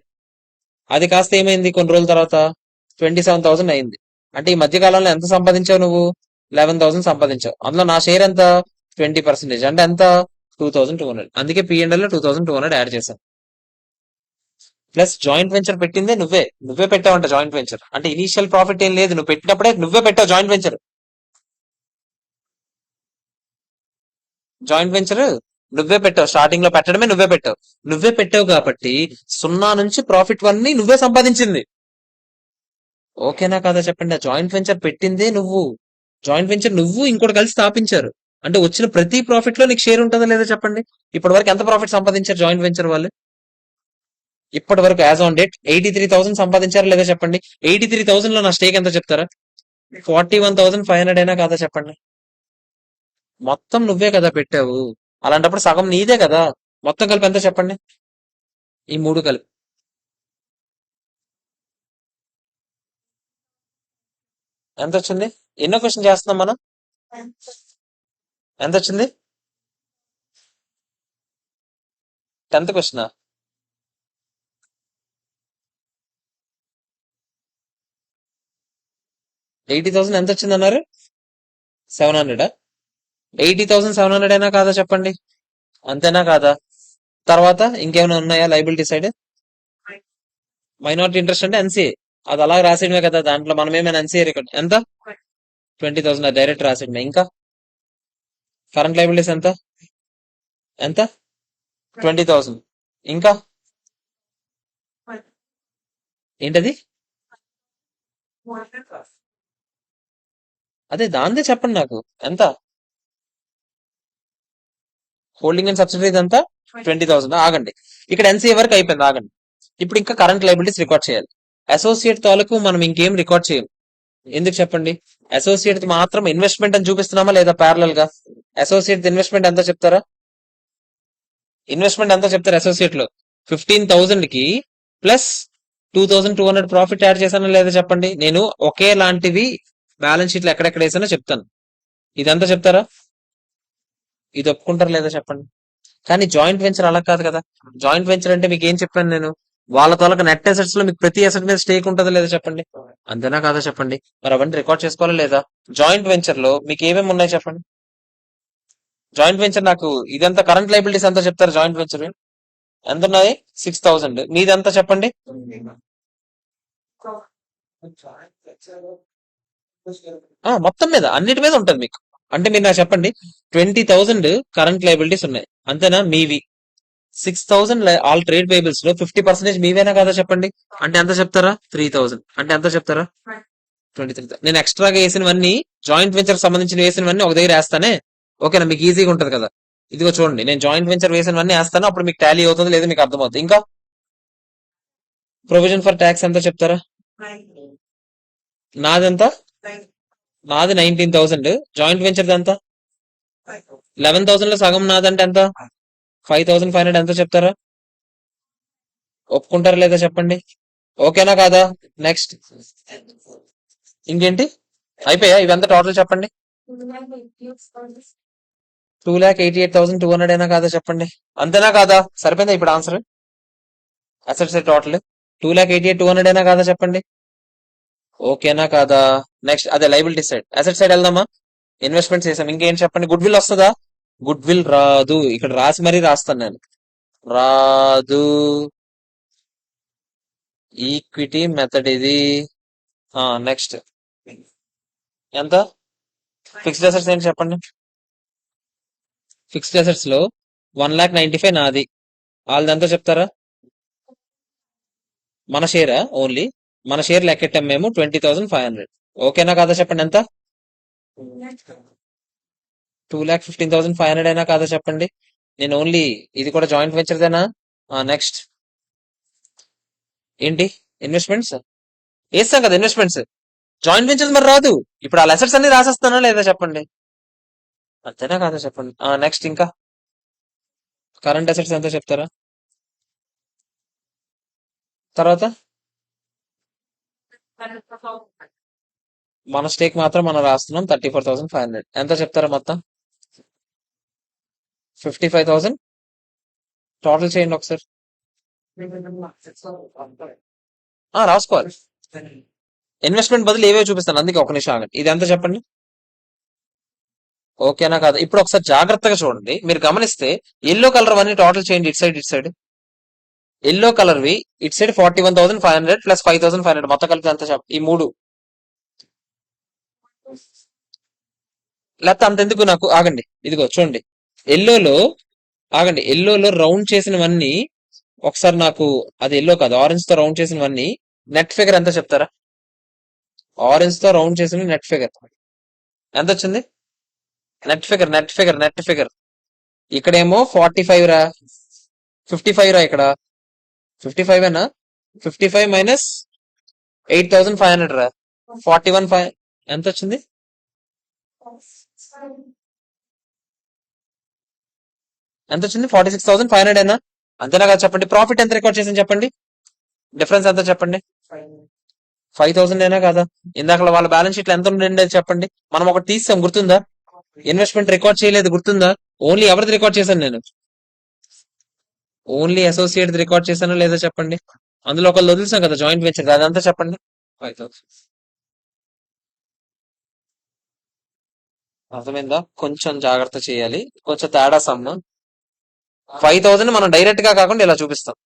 అది కాస్త ఏమైంది కొన్ని రోజుల తర్వాత? 27,000 అయింది. అంటే ఈ మధ్య కాలంలో ఎంత సంపాదించావు నువ్వు? 11,000 సంపాదించావు. అందులో నా షేర్ ఎంత? 20%. అంటే ఎంత? 2,200. అందుకే P&L లో 2,200 యాడ్ చేశాను. ప్లస్ జాయింట్ వెంచర్ పెట్టిందే నువ్వే పెట్టావంట. జాయింట్ వెంచర్ అంటే ఇనీషియల్ ప్రాఫిట్ ఏం లేదు, నువ్వు పెట్టినప్పుడే నువ్వే పెట్టావు జాయింట్ వెంచర్. జాయింట్ వెంచర్ నువ్వే పెట్టావు, స్టార్టింగ్ లో పెట్టడమే నువ్వే పెట్టావు కాబట్టి 0 నుంచి ప్రాఫిట్ 1 ని నువ్వే సంపాదించింది. ఓకేనా కాదా చెప్పండి. ఆ జాయింట్ వెంచర్ పెట్టిందే నువ్వు. జాయింట్ వెంచర్ నువ్వు ఇంకోటి కలిసి స్థాపించారు. అంటే వచ్చిన ప్రతి ప్రాఫిట్ లో నీకు షేర్ ఉంటుందా లేదా చెప్పండి. ఇప్పటి వరకు ఎంత ప్రాఫిట్ సంపాదించారు జాయింట్ వెంచర్ వాళ్ళు? ఇప్పటి వరకు యాజ్ ఆన్ డేట్ 83,000 సంపాదించారా లేదా చెప్పండి. 83,000 లో నా స్టేక్ ఎంత చెప్తారా? 41,500 అయినా కాదా చెప్పండి. మొత్తం నువ్వే కదా పెట్టావు. అలాంటప్పుడు సగం నీదే కదా. మొత్తం కలిపి ఎంత చెప్పండి. ఈ మూడు కలిపి ఎంత వచ్చింది? ఎన్నో క్వశ్చన్ చేస్తున్నాం మనం? ఎంత వచ్చింది? 10th question. 80,000 ఎంత వచ్చింది అన్నారు? 700. 80,700 అయినా కాదా చెప్పండి. అంతేనా కాదా? తర్వాత ఇంకేమైనా ఉన్నాయా లైబిలిటీ సైడ్? మైనారిటీ ఇంట్రెస్ట్ అంటే ఎన్సీఏ, అది అలా రాసేయడమే కదా. దాంట్లో మనం ఏమైనా ఎన్సీఏ రికార్డ్ ఎంత? 20,000 డైరెక్ట్ రాసేయడమే. ఇంకా కరెంట్ లైబిలిటీస్ ఎంత? ఎంత? 20,000. ఇంకా ఏంటది? అదే దాందే చెప్పండి నాకు. ఎంత? హోల్డింగ్ అండ్ సబ్సిడీ అంతా 20,000. ఆగండి, ఇక్కడ ఎన్సీఏ వరకు అయిపోయింది. ఆగండి, ఇప్పుడు ఇంకా కరెంట్ లైబిలిటీస్ రికార్డ్ చేయాలి. అసోసియేట్ తాలూకు మనం ఇంకేం రికార్డ్ చేయం. ఎందుకు చెప్పండి. అసోసియేట్ మాత్రం ఇన్వెస్ట్మెంట్ అని చూపిస్తున్నామా లేదా ప్యారలల్ గా? అసోసియేట్ ఇన్వెస్ట్మెంట్ ఎంత చెప్తారా? ఇన్వెస్ట్మెంట్ ఎంత చెప్తారు అసోసియేట్ లో? 15,000 కి ప్లస్ 2,200 ప్రాఫిట్ యాడ్ చేశానా లేదా చెప్పండి. నేను ఒకేలాంటివి బ్యాలెన్స్ షీట్ లో ఎక్కడెక్కడ వేసానో చెప్తాను. ఇదంతా చెప్తారా? ఇది ఒప్పుకుంటారా లేదా చెప్పండి. కానీ జాయింట్ వెంచర్ అలా కాదు కదా. జాయింట్ వెంచర్ అంటే మీకు ఏం చెప్పాను నేను? వాళ్ళ తోలక నెట్ అసెట్స్ లో మీకు ప్రతి అసెట్ మీద స్టేక్ ఉంటుందా లేదా చెప్పండి. అంతేనా కాదా చెప్పండి. మరి అవన్నీ రికార్డ్ చేసుకోవాలా లేదా? జాయింట్ వెంచర్ లో మీకు ఏమేమి ఉన్నాయి చెప్పండి. జాయింట్ వెంచర్ నాకు ఇదంతా కరెంట్ లైబిలిటీస్ అంతా చెప్తారు. జాయింట్ వెంచర్ ఎంత ఉన్నాయి? 6,000. మీదంతా చెప్పండి. మొత్తం మీద అన్నిటి మీద ఉంటుంది మీకు. అంటే మీరు నాకు చెప్పండి, 20,000 కరెంట్ లైబిలిటీస్ ఉన్నాయి అంతేనా మీవి. 6,000 ఆల్ ట్రేడ్ పేబుల్స్ లో 50% మీవేనా కదా చెప్పండి. అంటే ఎంత చెప్తారా? 3,000. అంటే ఎంత చెప్తారా? 23. నేను ఎక్స్ట్రాగా వేసినవన్నీ జాయింట్ వెంచర్ సంబంధించిన వేసినవన్నీ ఒక దగ్గర వేస్తానే. ఓకేనా, మీకు ఈజీగా ఉంటది కదా. ఇదిగో చూడండి, నేను జాయింట్ వెంచర్ వేసినవన్నీ వేస్తాను. అప్పుడు మీకు టాలీ అవుతుంది లేదా మీకు అర్థమవుతుంది. ఇంకా ప్రొవిజన్ ఫర్ ట్యాక్స్ ఎంత చెప్తారా? నాదెంత? నాది 19,000. జాయింట్ వెంచర్ ఎంత? 11,000 లో సగం నాదంటే ఎంత? 5,500. ఎంత చెప్తారా? ఒప్పుకుంటారా లేదా చెప్పండి. ఓకేనా కాదా? నెక్స్ట్ ఇంకేంటి? అయిపోయా ఇవంతా టోటల్ చెప్పండి. 2,88,200 అయినా కాదా చెప్పండి. అంతేనా కాదా? సరిపోయిందా ఇప్పుడు ఆన్సర్? అసెట్స్ టోటల్ 2,88,200 అయినా కాదా చెప్పండి. ఓకేనా కాదా? నెక్స్ట్ అదే లైబిలిటీ సైడ్. అసెట్ సైడ్ వెళ్దామా? ఇన్వెస్ట్మెంట్ చేసాం. ఇంకేం చెప్పండి. గుడ్ విల్ వస్తుందా? గుడ్ విల్ రాదు. ఇక్కడ రాసి మరీ రాస్తాను నేను. రాదు. ఈక్విటీ మెథడ్ ఇది. నెక్స్ట్ ఎంత? ఫిక్స్డ్ అసెట్స్ ఏంటి చెప్పండి. ఫిక్స్డ్ అసెట్స్ లో 1,95,000 నాది. వాళ్ళదంతా చెప్తారా? మన షేరా ఓన్లీ. మన షేర్ లెక్కెట్టాం మేము 20,500. ఓకేనా కాదా చెప్పండి. ఎంత? 2,15,500 అయినా కాదా చెప్పండి. నేను ఓన్లీ ఇది కూడా జాయింట్ వెంచర్దేనా? నెక్స్ట్ ఏంటి? ఇన్వెస్ట్మెంట్స్ వేస్తాం కదా. ఇన్వెస్ట్మెంట్స్ జాయింట్ వెంచర్స్ మరి రాదు. ఇప్పుడు ఆ అసెట్స్ అన్ని రాసేస్తానా లేదా చెప్పండి. అంతేనా కాదా చెప్పండి. నెక్స్ట్ ఇంకా కరెంట్ అసెట్స్ ఎంత చెప్తారా? తర్వాత మన స్టేక్ మాత్రం మనం రాస్తున్నాం 34,500. ఎంత చెప్తారా మొత్తం? 55,000 టోటల్ చేయండి ఒకసారి. రాసుకోవాలి. ఇన్వెస్ట్మెంట్ బదులు ఏవే చూపిస్తాను, అందుకే ఒక నిమిషం ఆగండి. ఇది ఎంత చెప్పండి? ఓకేనా కాదు? ఇప్పుడు ఒకసారి జాగ్రత్తగా చూడండి. మీరు గమనిస్తే ఎల్లో కలర్ అన్ని టోటల్ చేయండి. ఇటు సైడ్ ఎల్లో కలర్ వి ఇటు సైడ్ 41,500 ప్లస్ 5,500 మొత్తం కలిపి ఎంత చెప్ప ఈ మూడు. లేకపోతే అంత ఎందుకు నాకు, ఆగండి. ఇదిగో చూడండి, ఎల్లోలో ఆగండి, ఎల్లోలో రౌండ్ చేసినవన్నీ ఒకసారి నాకు, అది ఎల్లో కాదు, ఆరెంజ్ తో రౌండ్ చేసినవన్నీ నెట్ ఫిగర్ ఎంత చెప్తారా? ఆరెంజ్ తో రౌండ్ చేసిన నెట్ ఫిగర్ ఎంత వచ్చింది? నెట్ ఫిగర్ ఇక్కడేమో 45 రా, 55 రా, ఇక్కడ 55 ఏనా? 55 మైనస్ 8,500 రా, 41,500 ఎంత వచ్చింది? ఎంత వచ్చింది? 46,500 ఏనా? అంతేనా కదా? చెప్పండి. ప్రాఫిట్ ఎంత రికార్డ్ చేసాను చెప్పండి? డిఫరెన్స్ ఎంత చెప్పండి? 5,000 ఏనా కదా? ఇందాక వాళ్ళ బ్యాలెన్స్ షీట్ లో ఎంత ఉండే చెప్పండి? మనం ఒకటి తీసాం, గుర్తుందా? ఇన్వెస్ట్మెంట్ రికార్డ్ చేయలేదు, గుర్తుందా? ఓన్లీ ఎవరిది రికార్డ్ చేశాను నేను? ఓన్లీ అసోసియేట్ రికార్డ్ చేశానో లేదో చెప్పండి? అందులో ఒకళ్ళు వదిలేసాం కదా, జాయింట్ వెంచర్, అదంతా చెప్పండి. 5,000 అర్థమైందా? కొంచెం జాగ్రత్త చేయాలి, కొంచెం తేడా సమ్. 5,000 మనం డైరెక్ట్ గా కాకుండా ఇలా చూపిస్తాం.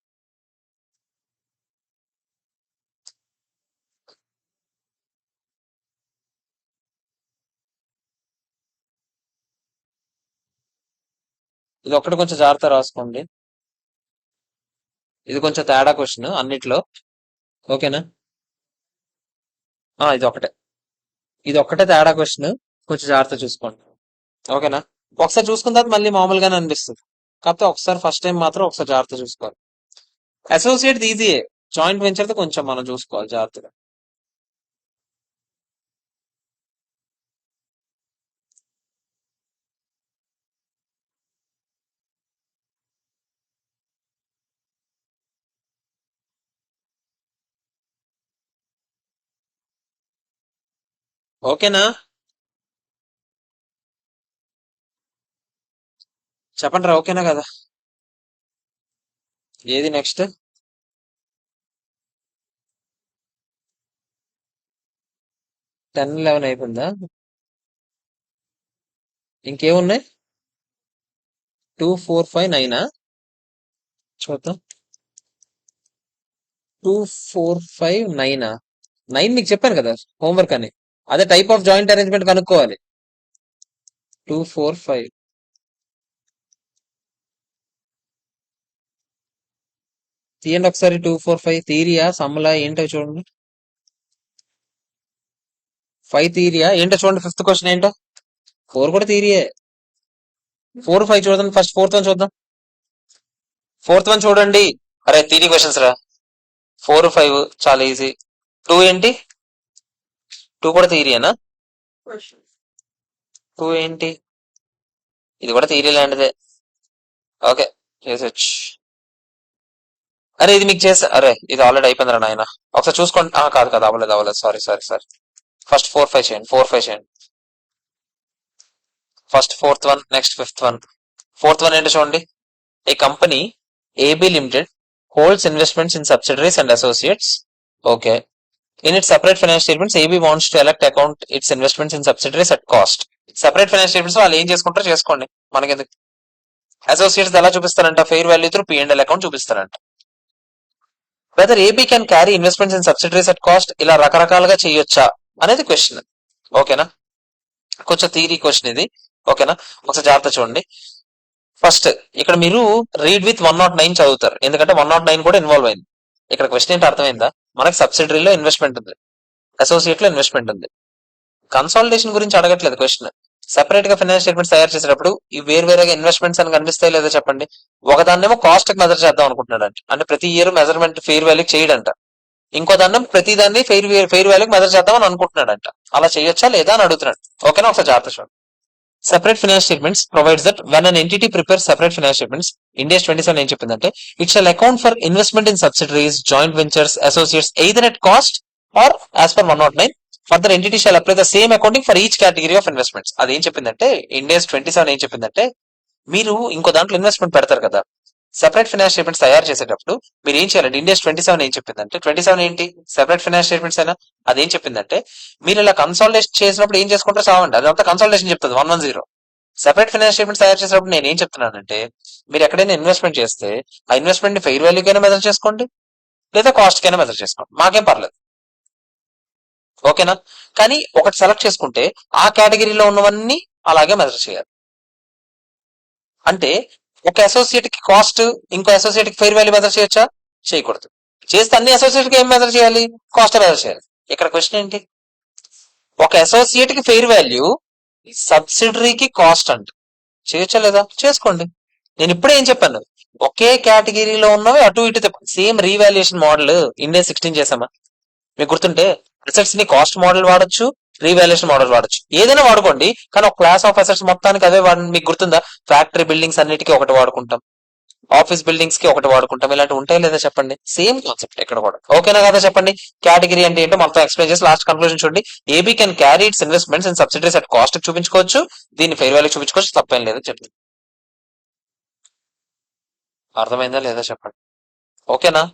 ఇది ఒక్కటి కొంచెం జాగ్రత్త రాసుకోండి. ఇది కొంచెం తేడా క్వశ్చన్ అన్నిట్లో. ఓకేనా? ఇది ఒక్కటే తేడా క్వశ్చన్, కొంచెం జాగ్రత్త చూసుకోండి. ఓకేనా? ఒకసారి చూసుకున్న తర్వాత మళ్ళీ మామూలుగానే అనిపిస్తుంది. కాకపోతే ఒకసారి ఫస్ట్ టైం మాత్రం ఒకసారి జాగ్రత్త చూసుకోవాలి. అసోసియేట్ ఈజీయే, జాయింట్ వెంచర్ తో కొంచెం మనం చూసుకోవాలి జాగ్రత్తగా. ఓకేనా? చెప్పండి రా, ఓకేనా కదా? ఏది నెక్స్ట్? 10, 11 అయిపోయిందా? ఇంకేమున్నాయి? 2, 4, 5, 9. చూద్దాం. 2, 4, 5, 9. 9 మీకు చెప్పాను కదా హోంవర్క్ అని. అదే టైప్ ఆఫ్ జాయింట్ అరేంజ్మెంట్ కనుక్కోవాలి. 2, 4, 5 తీయండి ఒకసారి. 2, 4, 5 థీరియా సమ్లా ఏంటో చూడండి. 5 థీరియా ఏంటో చూడండి. ఫిఫ్త్ క్వశ్చన్ ఏంటో? 4 కూడా థీరియే. 4, 5 చూడండి. ఫస్ట్ ఫోర్త్ వన్ చూద్దాం. ఫోర్త్ వన్ చూడండి. అరే థీరీ క్వశ్చన్స్ రా. 4, 5 చాలా ఈజీ. 2 ఏంటి? 2 కూడా థీరియనా? 2 ఏంటి? ఇది కూడా థీరీ లాంటిదే. ఓకే, చేసొచ్చు. అరే ఇది మీకు చేస్తా, అరే ఇది ఆల్రెడీ అయిపోయిందిరా నాయన. ఒకసారి చూసుకోండి. కాదు కాదు, అవ్వలేదు. సారీ. ఫస్ట్ 4, 5 చేయండి. 4, 5 చేయండి. First fourth one, next fifth one. Fourth one ఏంటో చూడండి. A company AB limited holds investments in subsidiaries and associates. Okay. In its separate financial statements, AB wants to account its investments in subsidiaries at cost. Separate financial statements వాళ్ళు ఏం చేసుకుంటారో చేసుకోండి, మనకెందుకు. Associates ఎలా చూపిస్తారంట? Fair value through P&L account చూపిస్తారంట. Whether AB can carry investments in subsidiaries at cost, ఇలా రకరకాలుగా చేయొచ్చా అనేది క్వశ్చన్. ఓకేనా? కొంచెం థియరీ క్వశ్చన్ ఇది. ఓకేనా? ఒకసారి జాగ్రత్త చూడండి. ఫస్ట్ ఇక్కడ మీరు రీడ్ విత్ 109 చదువుతారు, ఎందుకంటే 109 కూడా ఇన్వాల్వ్ అయింది. ఇక్కడ క్వశ్చన్ ఏంటి అర్థమైందా? మనకి సబ్సిడరీలో ఇన్వెస్ట్మెంట్ ఉంది, అసోసియేట్ లో ఇన్వెస్ట్మెంట్ ఉంది. కన్సాలిడేషన్ గురించి అడగట్లేదు క్వశ్చన్. సెపరేట్ గా ఫైనాన్స్ స్టేట్మెంట్స్ తయారు చేసేటప్పుడు ఈ వేరువేరుగా ఇన్వెస్ట్మెంట్స్ అని కనిపిస్తాయి లేదా చెప్పండి? ఒకదాన్నేమో కాస్ట్ కి మెజర్ చేద్దాం అనుకుంటున్నాడు అంటే ప్రతి ఇయర్ మెజర్మెంట్ ఫెయిర్ వాల్యూ చేయడంట. ఇంకో దాన్ని ప్రతి దాన్ని ఫెయిర్ వాల్యూకి మెజర్ చేద్దామని అనుకుంటున్నాడంట. అలా చేయొచ్చా లేదా అని అడుగుతున్నాడు. ఓకేనా? ఒకసారి జాగ్రత్త చూడండి. Separate finance statements provides that when an entity prepares separate finance statements, India's 27 ఏం చెప్పిందంటే it shall account for investment in subsidiaries, joint ventures, associates either at cost or as per 109 further entity shall apply the same accounting for each category of investments. అదేం చెప్పిందంటే Indus 27 ఏం చెప్పిందంటే, మీరు ఇంకో దాంట్లో investment పెడతారు కదా, సెపరేట్ ఫైనాన్స్ స్టేట్మెంట్స్ తయారు చేసేటప్పుడు మీరు ఏం చేయాలంటే, ఇండియస్ 27 ఏం చెప్పిందంటే, 27 ఏంటి సెపరేట్ ఫైనాన్స్ స్టేట్మెంట్స్ అయినా, అదేం చెప్పిందంటే మీరు ఇలా కన్సాలిడేషన్ చేసినప్పుడు ఏం చేసుకుంటారో చావండి, అదంతా కన్సాలిడేషన్ చెప్తుంది 110. సెపరేట్ ఫైనాన్స్ స్టేట్మెంట్స్ తయారు చేసినప్పుడు నేను ఏం చెప్తున్నానంటే, మీరు ఎక్కడైనా ఇన్వెస్ట్మెంట్ చేస్తే ఆ ఇన్వెస్ట్మెంట్ ని ఫెయిర్ వాల్యూకైనా మెజర్ చేసుకోండి, లేదా కాస్ట్ కైనా మెజర్ చేసుకోండి, మాకేం పర్లేదు. ఓకేనా? కానీ ఒకటి సెలెక్ట్ చేసుకుంటే ఆ కేటగిరీలో ఉన్నవన్నీ అలాగే మెజర్ చేయాలి. అంటే ఒక అసోసియేట్ కి కాస్ట్, ఇంకో అసోసియేట్ కి ఫెయిర్ వాల్యూ మెజర్ చేయొచ్చా? చేయకూడదు. చేస్తే అన్ని అసోసియేట్ కి ఏం మెజర్ చేయాలి? కాస్ట్ మెజర్ చేయాలి. ఇక్కడ క్వశ్చన్ ఏంటి, ఒక అసోసియేట్ కి ఫెయిర్ వాల్యూ, సబ్సిడరీకి కాస్ట్ అంట. చేయొచ్చా లేదా? చేసుకోండి. నేను ఇప్పుడే ఏం చెప్పాను, ఒకే కేటగిరీలో ఉన్నవి అటు ఇటు సేమ్ రీవాల్యుయేషన్ మోడల్ ఇండియా 16 చేసామా? మీకు గుర్తుంటే అసెట్స్ ని కాస్ట్ మోడల్ వాడొచ్చు, రీవాల్యుయేషన్ మోడల్ వాడొచ్చు, ఏదైనా వాడుకోండి. కానీ ఒక క్లాస్ ఆఫ్ అసెట్స్ మొత్తానికి అదే వాడండి. మీకు గుర్తుందా, ఫ్యాక్టరీ బిల్డింగ్స్ అన్నిటికీ ఒకటి వాడుకుంటాం, ఆఫీస్ బిల్డింగ్స్ కి ఒకటి వాడుకుంటాం, ఇలాంటి ఉంటాయి లేదా చెప్పండి? సేమ్ కాన్సెప్ట్ ఇక్కడ కూడా. ఓకేనా కదా చెప్పండి? కేటగిరీ అంటే ఏంటో మొత్తం ఎక్స్ప్లెయిన్ చేసి లాస్ట్ కన్క్లూజన్ చూడండి. AB can carry it's investments and subsidiaries at cost చూపించుకోవచ్చు, దీన్ని ఫెయిర్ వాల్యూ చూపించుకోవచ్చు, తప్పేం లేదని చెప్తుంది. అర్థమైందా లేదా చెప్పండి? ఓకేనా?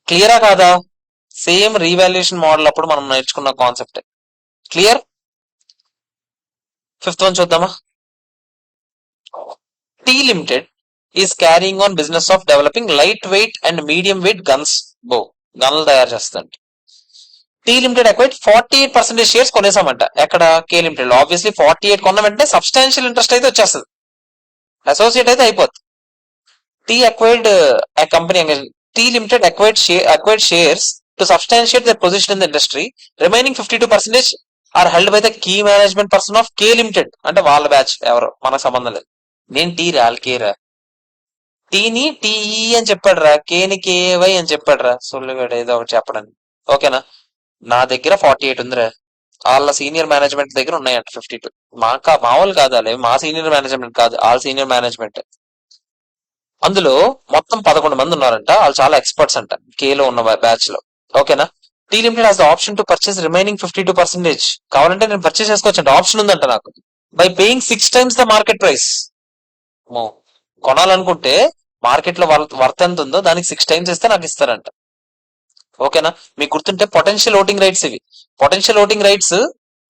క్లియరా కాదా? సేమ్ రీవాల్యుయేషన్ మోడల్ అప్పుడు మనం నేర్చుకున్న కాన్సెప్ట్. క్లియర్? 5th వన్ చూద్దామా. T limited is carrying on business of developing light weight and medium weight guns. గన్లు తయారు చేస్తుంది. టీ లిమిటెడ్ అక్వైర్డ్ 48% షేర్స్ కొనేసామంట. ఎక్కడ? K limited. ఆబ్వియస్లీ 48 కొన్న వెంటనే సబ్స్టాన్షియల్ ఇంట్రెస్ట్ అయితే వచ్చేస్తుంది, అసోసియేట్ అయితే అయిపోతుంది. T acquired company, T limited acquired shares to substantiate their position in the industry. Remaining 52% are held by the key management person of K limited. అంటే వాళ్ళ batch ఎవరు, మనకు సంబంధం లేదు. నేను టీ రా, కేరా, టీని టీఈ అని చెప్పాడు రా, కేని కేవై అని చెప్పాడు రా, సొల్లుగాడు ఏదో ఒకటి చెప్పడానికి. ఓకేనా? నా దగ్గర 48 ఉందిరా, వాళ్ళ సీనియర్ మేనేజ్మెంట్ దగ్గర ఉన్నాయంట 52. మామూలు కాదు, అలే మా సీనియర్ మేనేజ్మెంట్ కాదు, వాళ్ళ సీనియర్ మేనేజ్మెంట్. అందులో మొత్తం 11 మంది ఉన్నారంట, వాళ్ళు చాలా ఎక్స్పర్ట్స్ అంట కేలో ఉన్న బ్యాచ్ లో. ఓకేనా? T limited has the option to purchase remaining 52%. కావాలంటే నేను పర్చేస్ చేసుకోవచ్చు అంటే ఆప్షన్ ఉందంట నాకు, by paying 6 times the market price. కొనాలనుకుంటే మార్కెట్ లో వర్త్ ఎంత ఉందో దానికి 6 times ఇస్తే నాకు ఇస్తారంట. ఓకేనా? మీకు గుర్తుంటే పొటెన్షియల్ ఓటింగ్ రైట్స్ ఇవి. పొటెన్షియల్ ఓటింగ్ రైట్స్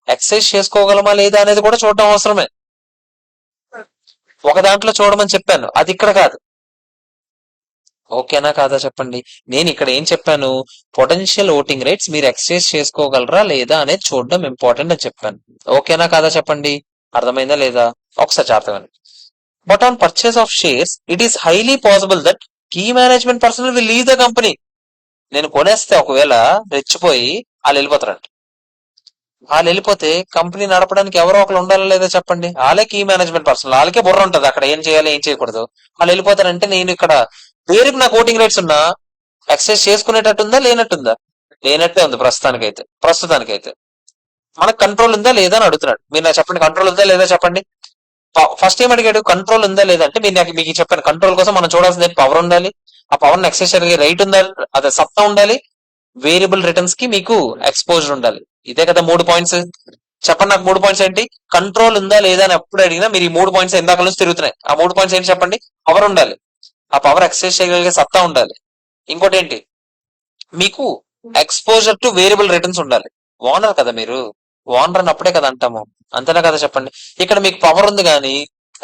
ఎక్సైజ్ చేసుకోగలమా లేదా అనేది కూడా చూడటం అవసరమే. ఒక దాంట్లో చూడమని చెప్పాను, అది ఇక్కడ కాదు. ఓకేనా కాదా చెప్పండి? నేను ఇక్కడ ఏం చెప్పాను, పొటెన్షియల్ ఓటింగ్ రైట్స్ మీరు ఎక్సైజ్ చేసుకోగలరా లేదా అనేది చూడడం ఇంపార్టెంట్ అని చెప్పాను. ఓకేనా కాదా చెప్పండి? అర్థమైందా లేదా? ఒకసారి జాగ్రత్తగా. But on purchase of shares it is highly possible that key management person will leave the company. నేను కొనేస్తే ఒకవేళ రెచ్చిపోయి వాళ్ళు వెళ్ళిపోతారంట. వాళ్ళు వెళ్ళిపోతే కంపెనీ నడపడానికి ఎవరో ఒకరు ఉండాలి లేదా చెప్పండి? వాళ్ళే కీ మేనేజ్మెంట్ పర్సన్, వాళ్ళకే బుర్ర ఉంటది అక్కడ ఏం చేయాలి ఏం చేయకూడదు. వాళ్ళు వెళ్ళిపోతారంటే నేను ఇక్కడ పేరుకి నాకు ఓటింగ్ రైట్స్ ఉన్నా ఎక్సైజ్ చేసుకునేటట్టుందా లేనట్టుందా? లేనట్టే ఉంది ప్రస్తుతానికైతే. మనకు కంట్రోల్ ఉందా లేదా అని అడుగుతున్నాడు. మీరు నాకు చెప్పండి, కంట్రోల్ ఉందా లేదా చెప్పండి. ఫస్ట్ ఏం అడిగాడు, కంట్రోల్ ఉందా లేదా అంటే మీకు చెప్పాను, కంట్రోల్ కోసం మనం చూడాల్సింది పవర్ ఉండాలి, ఆ పవర్ ని ఎక్సైజ్ చేయగలిగే రైట్ ఉండాలి, అదే సత్తా ఉండాలి, వేరియబుల్ రిటర్న్స్ కి మీకు ఎక్స్పోజర్ ఉండాలి. ఇదే కదా 3 పాయింట్స్. చెప్పండి నాకు 3 పాయింట్స్ ఏంటి? కంట్రోల్ ఉందా లేదా అని ఎప్పుడు అడిగినా మీరు ఈ 3 పాయింట్స్ ఇందాక నుంచి తిరుగుతున్నాయి. ఆ 3 పాయింట్స్ ఏంటి చెప్పండి? పవర్ ఉండాలి, ఆ పవర్ ఎక్సైజ్ చేయగలిగే సత్తా ఉండాలి, ఇంకోటి ఏంటి, మీకు ఎక్స్పోజర్ టు వేరియబుల్ రిటర్న్స్ ఉండాలి. ఓనర్ కదా మీరు, ఓనర్ అని అప్పుడే కదా అంటాము. అంతేనా కదా చెప్పండి? ఇక్కడ మీకు పవర్ ఉంది కానీ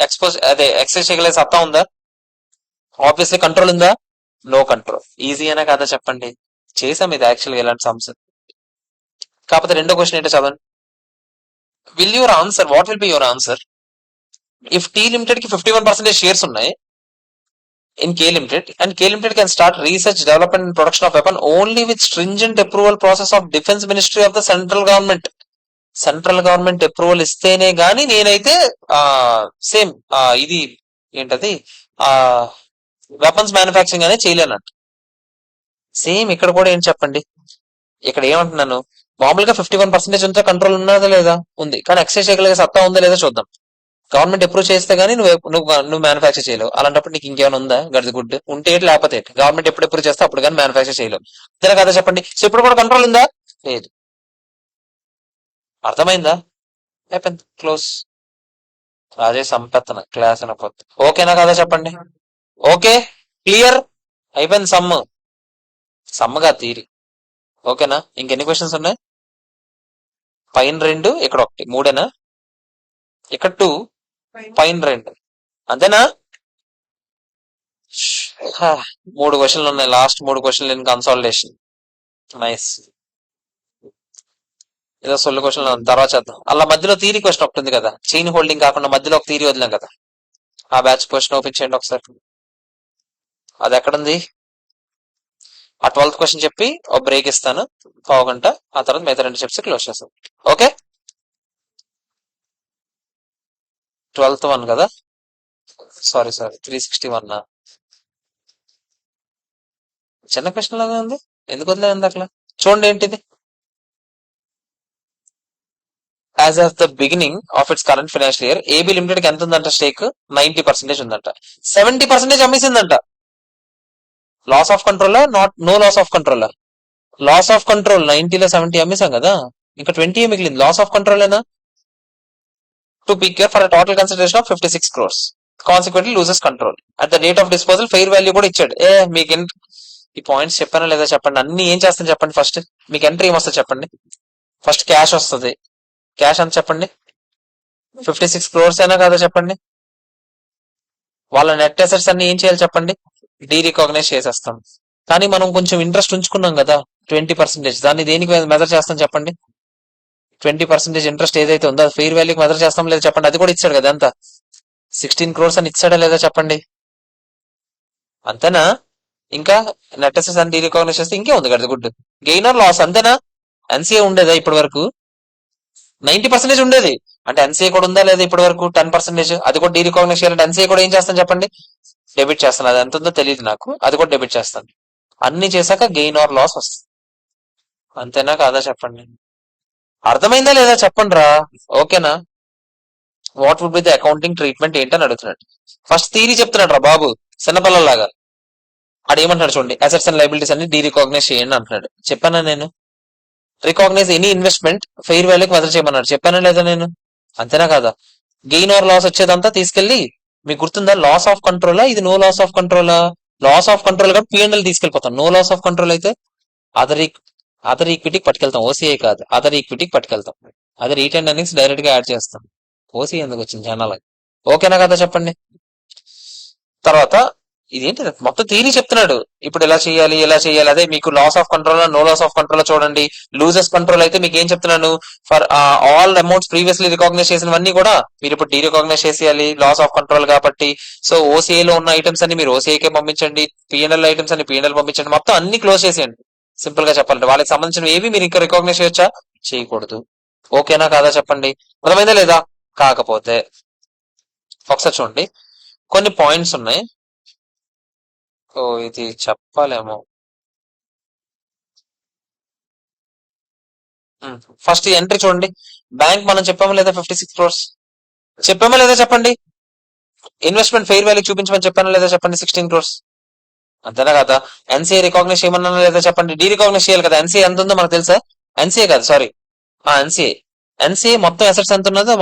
ఎక్సైజ్ చేయగలిగే సత్తా ఉందా? ఆబ్వియస్లీ. కంట్రోల్ ఉందా? No control. ఈజీ అయినా కదా చెప్పండి? చేసాం ఇది యాక్చువల్గా ఇలాంటి సమస్య. కాకపోతే రెండో క్వశ్చన్ ఏంటో చదవండి. What will be your answer if T limited కి 51% షేర్స్ ఉన్నాయి in K Limited and K Limited can start research, development and production of weapon only with stringent approval process of Defense Ministry of the central government. Central government approval ఇస్తేనే గాని నేనైతే same ఇది ఏంటది weapons manufacturing అనేది చేయలేనంట. Same ఇక్కడ కూడా ఏం చెప్పండి, ఇక్కడ ఏమంటున్నాను, మామూలుగా 51% ఉంటే కంట్రోల్ ఉన్నదా లేదా? ఉంది. కానీ ఎక్సైజ్ చేయగలిగే సత్తా ఉందా లేదా చూద్దాం. గవర్నమెంట్ అప్రూవ్ చేస్తే గానీ నువ్వు మ్యానుఫ్యాక్చర్ చేయలేవు. అలాంటప్పుడు నీకు ఇంకేమైనా ఉందా గడిది గుడ్? ఉంటే ఏంటి, లేకపోతే ఏంటి? గవర్నమెంట్ ఎప్పుడు అప్రూవ్ చేస్తే అప్పుడు కానీ మ్యానుఫ్యాక్చర్ చేయలేవు. ఇదే కదా చెప్పండి. సో ఇప్పుడు కూడా కంట్రోల్ ఉందా? లేదు. అర్థమైందా? అయిపోయింది, క్లోజ్. రాజే సంపెత్తన క్లాస్ అనపోద్ది. ఓకేనా కదా చెప్పండి. ఓకే, క్లియర్, అయిపోయింది సమ్. సమ్మగా తీరి. ఓకేనా? ఇంకెన్ని క్వశ్చన్స్ ఉన్నాయి? పైన 2, ఇక్కడ 1, 3. ఇక్కడ 2, పైన 2. అంతేనా? 3 క్వశ్చన్లు ఉన్నాయి, లాస్ట్ 3 క్వశ్చన్లు ఇన్ కన్సాలిడేషన్. నైస్. ఏదో సొల్లు క్వశ్చన్ తర్వాత చేద్దాం. అలా మధ్యలో థీరీ క్వశ్చన్ ఒకటి ఉంది కదా, చైన్ హోల్డింగ్ కాకుండా మధ్యలో ఒక థీరీ వదిలాం కదా, ఆ బ్యాచ్ క్వశ్చన్ ఓపెన్ చేయండి ఒకసారి. అది ఎక్కడుంది? ఆ 12th క్వశ్చన్ చెప్పి ఒక బ్రేక్ ఇస్తాను, పావు గంట. ఆ తర్వాత మిగతా 2 స్టెప్స్ క్లోజ్ చేస్తాం. ఓకే, 12th 1 కదా, సారీ 361. చిన్న క్వశ్చన్ లాగా ఉంది, ఎందుకు వదిలేదు అట్లా? చూడండి ఏంటిది. As of the beginning of its current financial year, AB limited కి ఎంత ఉందంట స్టేక్? 90% ఉందంట. 70% అమ్మేసిందంట. లాస్ ఆఫ్ కంట్రోలా, నో లాస్ ఆఫ్ కంట్రోలా? లాస్ ఆఫ్ కంట్రోల్ 90లో 70 అమ్మేసాం కదా, ఇంకా 20 మిగిలింది. లాస్ ఆఫ్ కంట్రోల్ ఏనా? టు పిక్యూర్ for total consideration of 56 crores. Consequently loses control at the date of disposal. Fair value కూడా ఇచ్చాడు. మీకు ఈ పాయింట్స్ చెప్పానా లేదా చెప్పండి. అన్ని ఏం చేస్తాను చెప్పండి. ఫస్ట్ మీకు ఎంట్రీ ఏమొస్తుంది చెప్పండి. ఫస్ట్ క్యాష్ వస్తుంది. క్యాష్ అంత చెప్పండి. 56 crores అయినా కదా చెప్పండి. వాళ్ళ నెట్ అసెట్స్ అన్ని ఏం చేయాలి చెప్పండి. డీరికాగ్నైజ్ చేసేస్తాం. కానీ మనం కొంచెం ఇంట్రెస్ట్ ఉంచుకున్నాం కదా 20%, దాన్ని దేనికి మెజర్ చేస్తాం చెప్పండి. 20% ఇంట్రెస్ట్ ఏదైతే ఉందో అది ఫెయిర్ వాల్యూకి మెజర్ చేస్తాం లేదా చెప్పండి. అది కూడా ఇచ్చాడు కదా, ఎంత 16 crores అని ఇచ్చాడా లేదా చెప్పండి. అంతేనా? ఇంకా నెట్ అసెట్స్ అని డీరికాగ్నైజ్ చేస్తే ఇంకే ఉంది కదా గుడ్. గెయిన్ ఆర్ లాస్ అంతేనా? ఎన్సీఏ ఉండేదా ఇప్పటి వరకు? 90% ఉండేది. అంటే ఎన్సీఏ కూడా ఉందా లేదా ఇప్పటి వరకు? 10%. అది కూడా డీరికాగ్నైజ్ చేయాలంటే ఎన్సీఏ కూడా ఏం చేస్తాను చెప్పండి, డెబిట్ చేస్తాను. అది ఎంత ఉందో తెలియదు నాకు, అది కూడా డెబిట్ చేస్తాను. అన్ని చేశాక గెయిన్ ఆర్ లాస్ వస్తుంది. అంతేనా కాదా చెప్పండి. అర్థమైందా లేదా చెప్పండి రా. ఓకేనా? What would be the accounting treatment ఏంటని అడుగుతున్నాడు. ఫస్ట్ థీరీ చెప్తున్నాడు రా బాబు, చిన్నపిల్లలాగా. ఆడేమంటున్నాడు చూడండి, అసెట్స్ అండ్ లైబిలిటీస్ అన్ని డీరికాగ్నైజ్ చేయండి అంటున్నాడు. చెప్పానా నేను? రికాగ్నైజ్ ఎనీ ఇన్వెస్ట్మెంట్ ఫెయిర్ వాల్యూకి మెజర్ చేయమన్నాడు. చెప్పానా లేదా నేను? అంతేనా కాదా? గెయిన్ ఆర్ లాస్ వచ్చేదంతా తీసుకెళ్లి, మీకు గుర్తుందా, లాస్ ఆఫ్ కంట్రోలా ఇది? నో లాస్ ఆఫ్ కంట్రోలా? లాస్ ఆఫ్ కంట్రోల్ గా పిఎన్ఎల్ తీసుకెళ్లిపోతాం. నో లాస్ ఆఫ్ కంట్రోల్ అయితే అదర్ ఈక్విటీకి పట్టుకెళ్తాం. ఓసీఐ కాదు, అదర్ ఈక్విటీకి పట్టుకెళ్తాం. అదే రీటైన్ ఎర్నింగ్స్ డైరెక్ట్ గా యాడ్ చేస్తాం. ఓసీ ఎందుకు వచ్చింది జనాలకి? ఓకేనా కదా చెప్పండి. తర్వాత ఇదేంటి మొత్తం థియరీ చెప్తున్నాడు. ఇప్పుడు ఎలా చేయాలి ఎలా చేయాలి, అదే మీకు loss of control no loss of control చూడండి. లూజెస్ కంట్రోల్ అయితే మీకు ఏం చెప్తున్నాను, for all amounts previously recognise చేసినవన్నీ కూడా మీరు ఇప్పుడు డీరికాగ్నైజ్ చేసేయాలి లాస్ ఆఫ్ కంట్రోల్ కాబట్టి. సో ఓసీఐ లో ఉన్న ఐటమ్స్ అన్ని మీరు ఓసీఐకే పంపించండి, పిఎన్ఎల్ ఐటమ్స్ అన్ని పిఎన్ఎల్ పంపించండి, మొత్తం అన్ని క్లోజ్ చేసేయండి. సింపుల్ గా చెప్పాలంటే వాళ్ళకి సంబంధించిన ఏవి మీరు ఇంకా రికాగ్నైజ్ చేయొచ్చా, చేయకూడదు. ఓకేనా కాదా చెప్పండి. అర్థమైందా లేదా? కాకపోతే ఒకసారి చూడండి, కొన్ని పాయింట్స్ ఉన్నాయి. ఓ ఇది చెప్పాలేమో. ఫస్ట్ ఎంట్రీ చూడండి. బ్యాంక్ మనం చెప్పామా లేదా 56 crores? చెప్పామా లేదా చెప్పండి. ఇన్వెస్ట్మెంట్ ఫెయిర్ వాల్యూ చూపించమని చెప్పానా లేదా చెప్పండి, 16 crores. అంతేనా కదా? ఎన్సీఏ రికాగ్నైజ్ చేయమన్నా లేదా చెప్పండి. డీ రికాగ్నైజ్ చేయాలి కదా. ఎన్సీఏ ఎంత ఉందో మనకు తెలుసా? ఎన్సీఏ కాదు సారీ, ఎన్సీఏ. ఎన్సీఏ మొత్తం అసెట్స్ ఎంత ఉన్నదో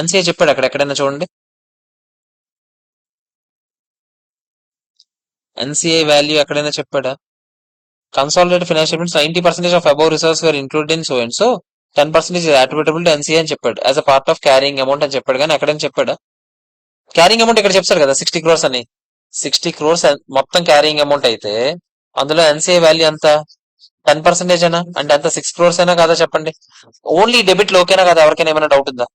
ఎన్సీఏ చెప్పాడు అక్కడ ఎక్కడైనా చూడండి. ఎన్సీఏ వాల్యూ ఎక్కడైనా చెప్పాడా? Consolidated financial statements 90% of above reserves were included in so and so 10% is attributable to NCA అని చెప్పాడు, as a part of carrying amount అని చెప్పాడు. కానీ ఎక్కడైనా చెప్పాడా? క్యారింగ్ అమౌంట్ ఇక్కడ చెప్తారు కదా 60 crores అని. 60 crores మొత్తం క్యారింగ్ అమౌంట్ అయితే అందులో ఎన్సీఏ వాల్యూ ఎంత? 10% అయినా అంటే అంత 6 crores అయినా కాదా చెప్పండి. ఓన్లీ డెబిట్ లో ఓకేనా కదా? ఎవరికైనా ఏమైనా డౌట్ ఉందా?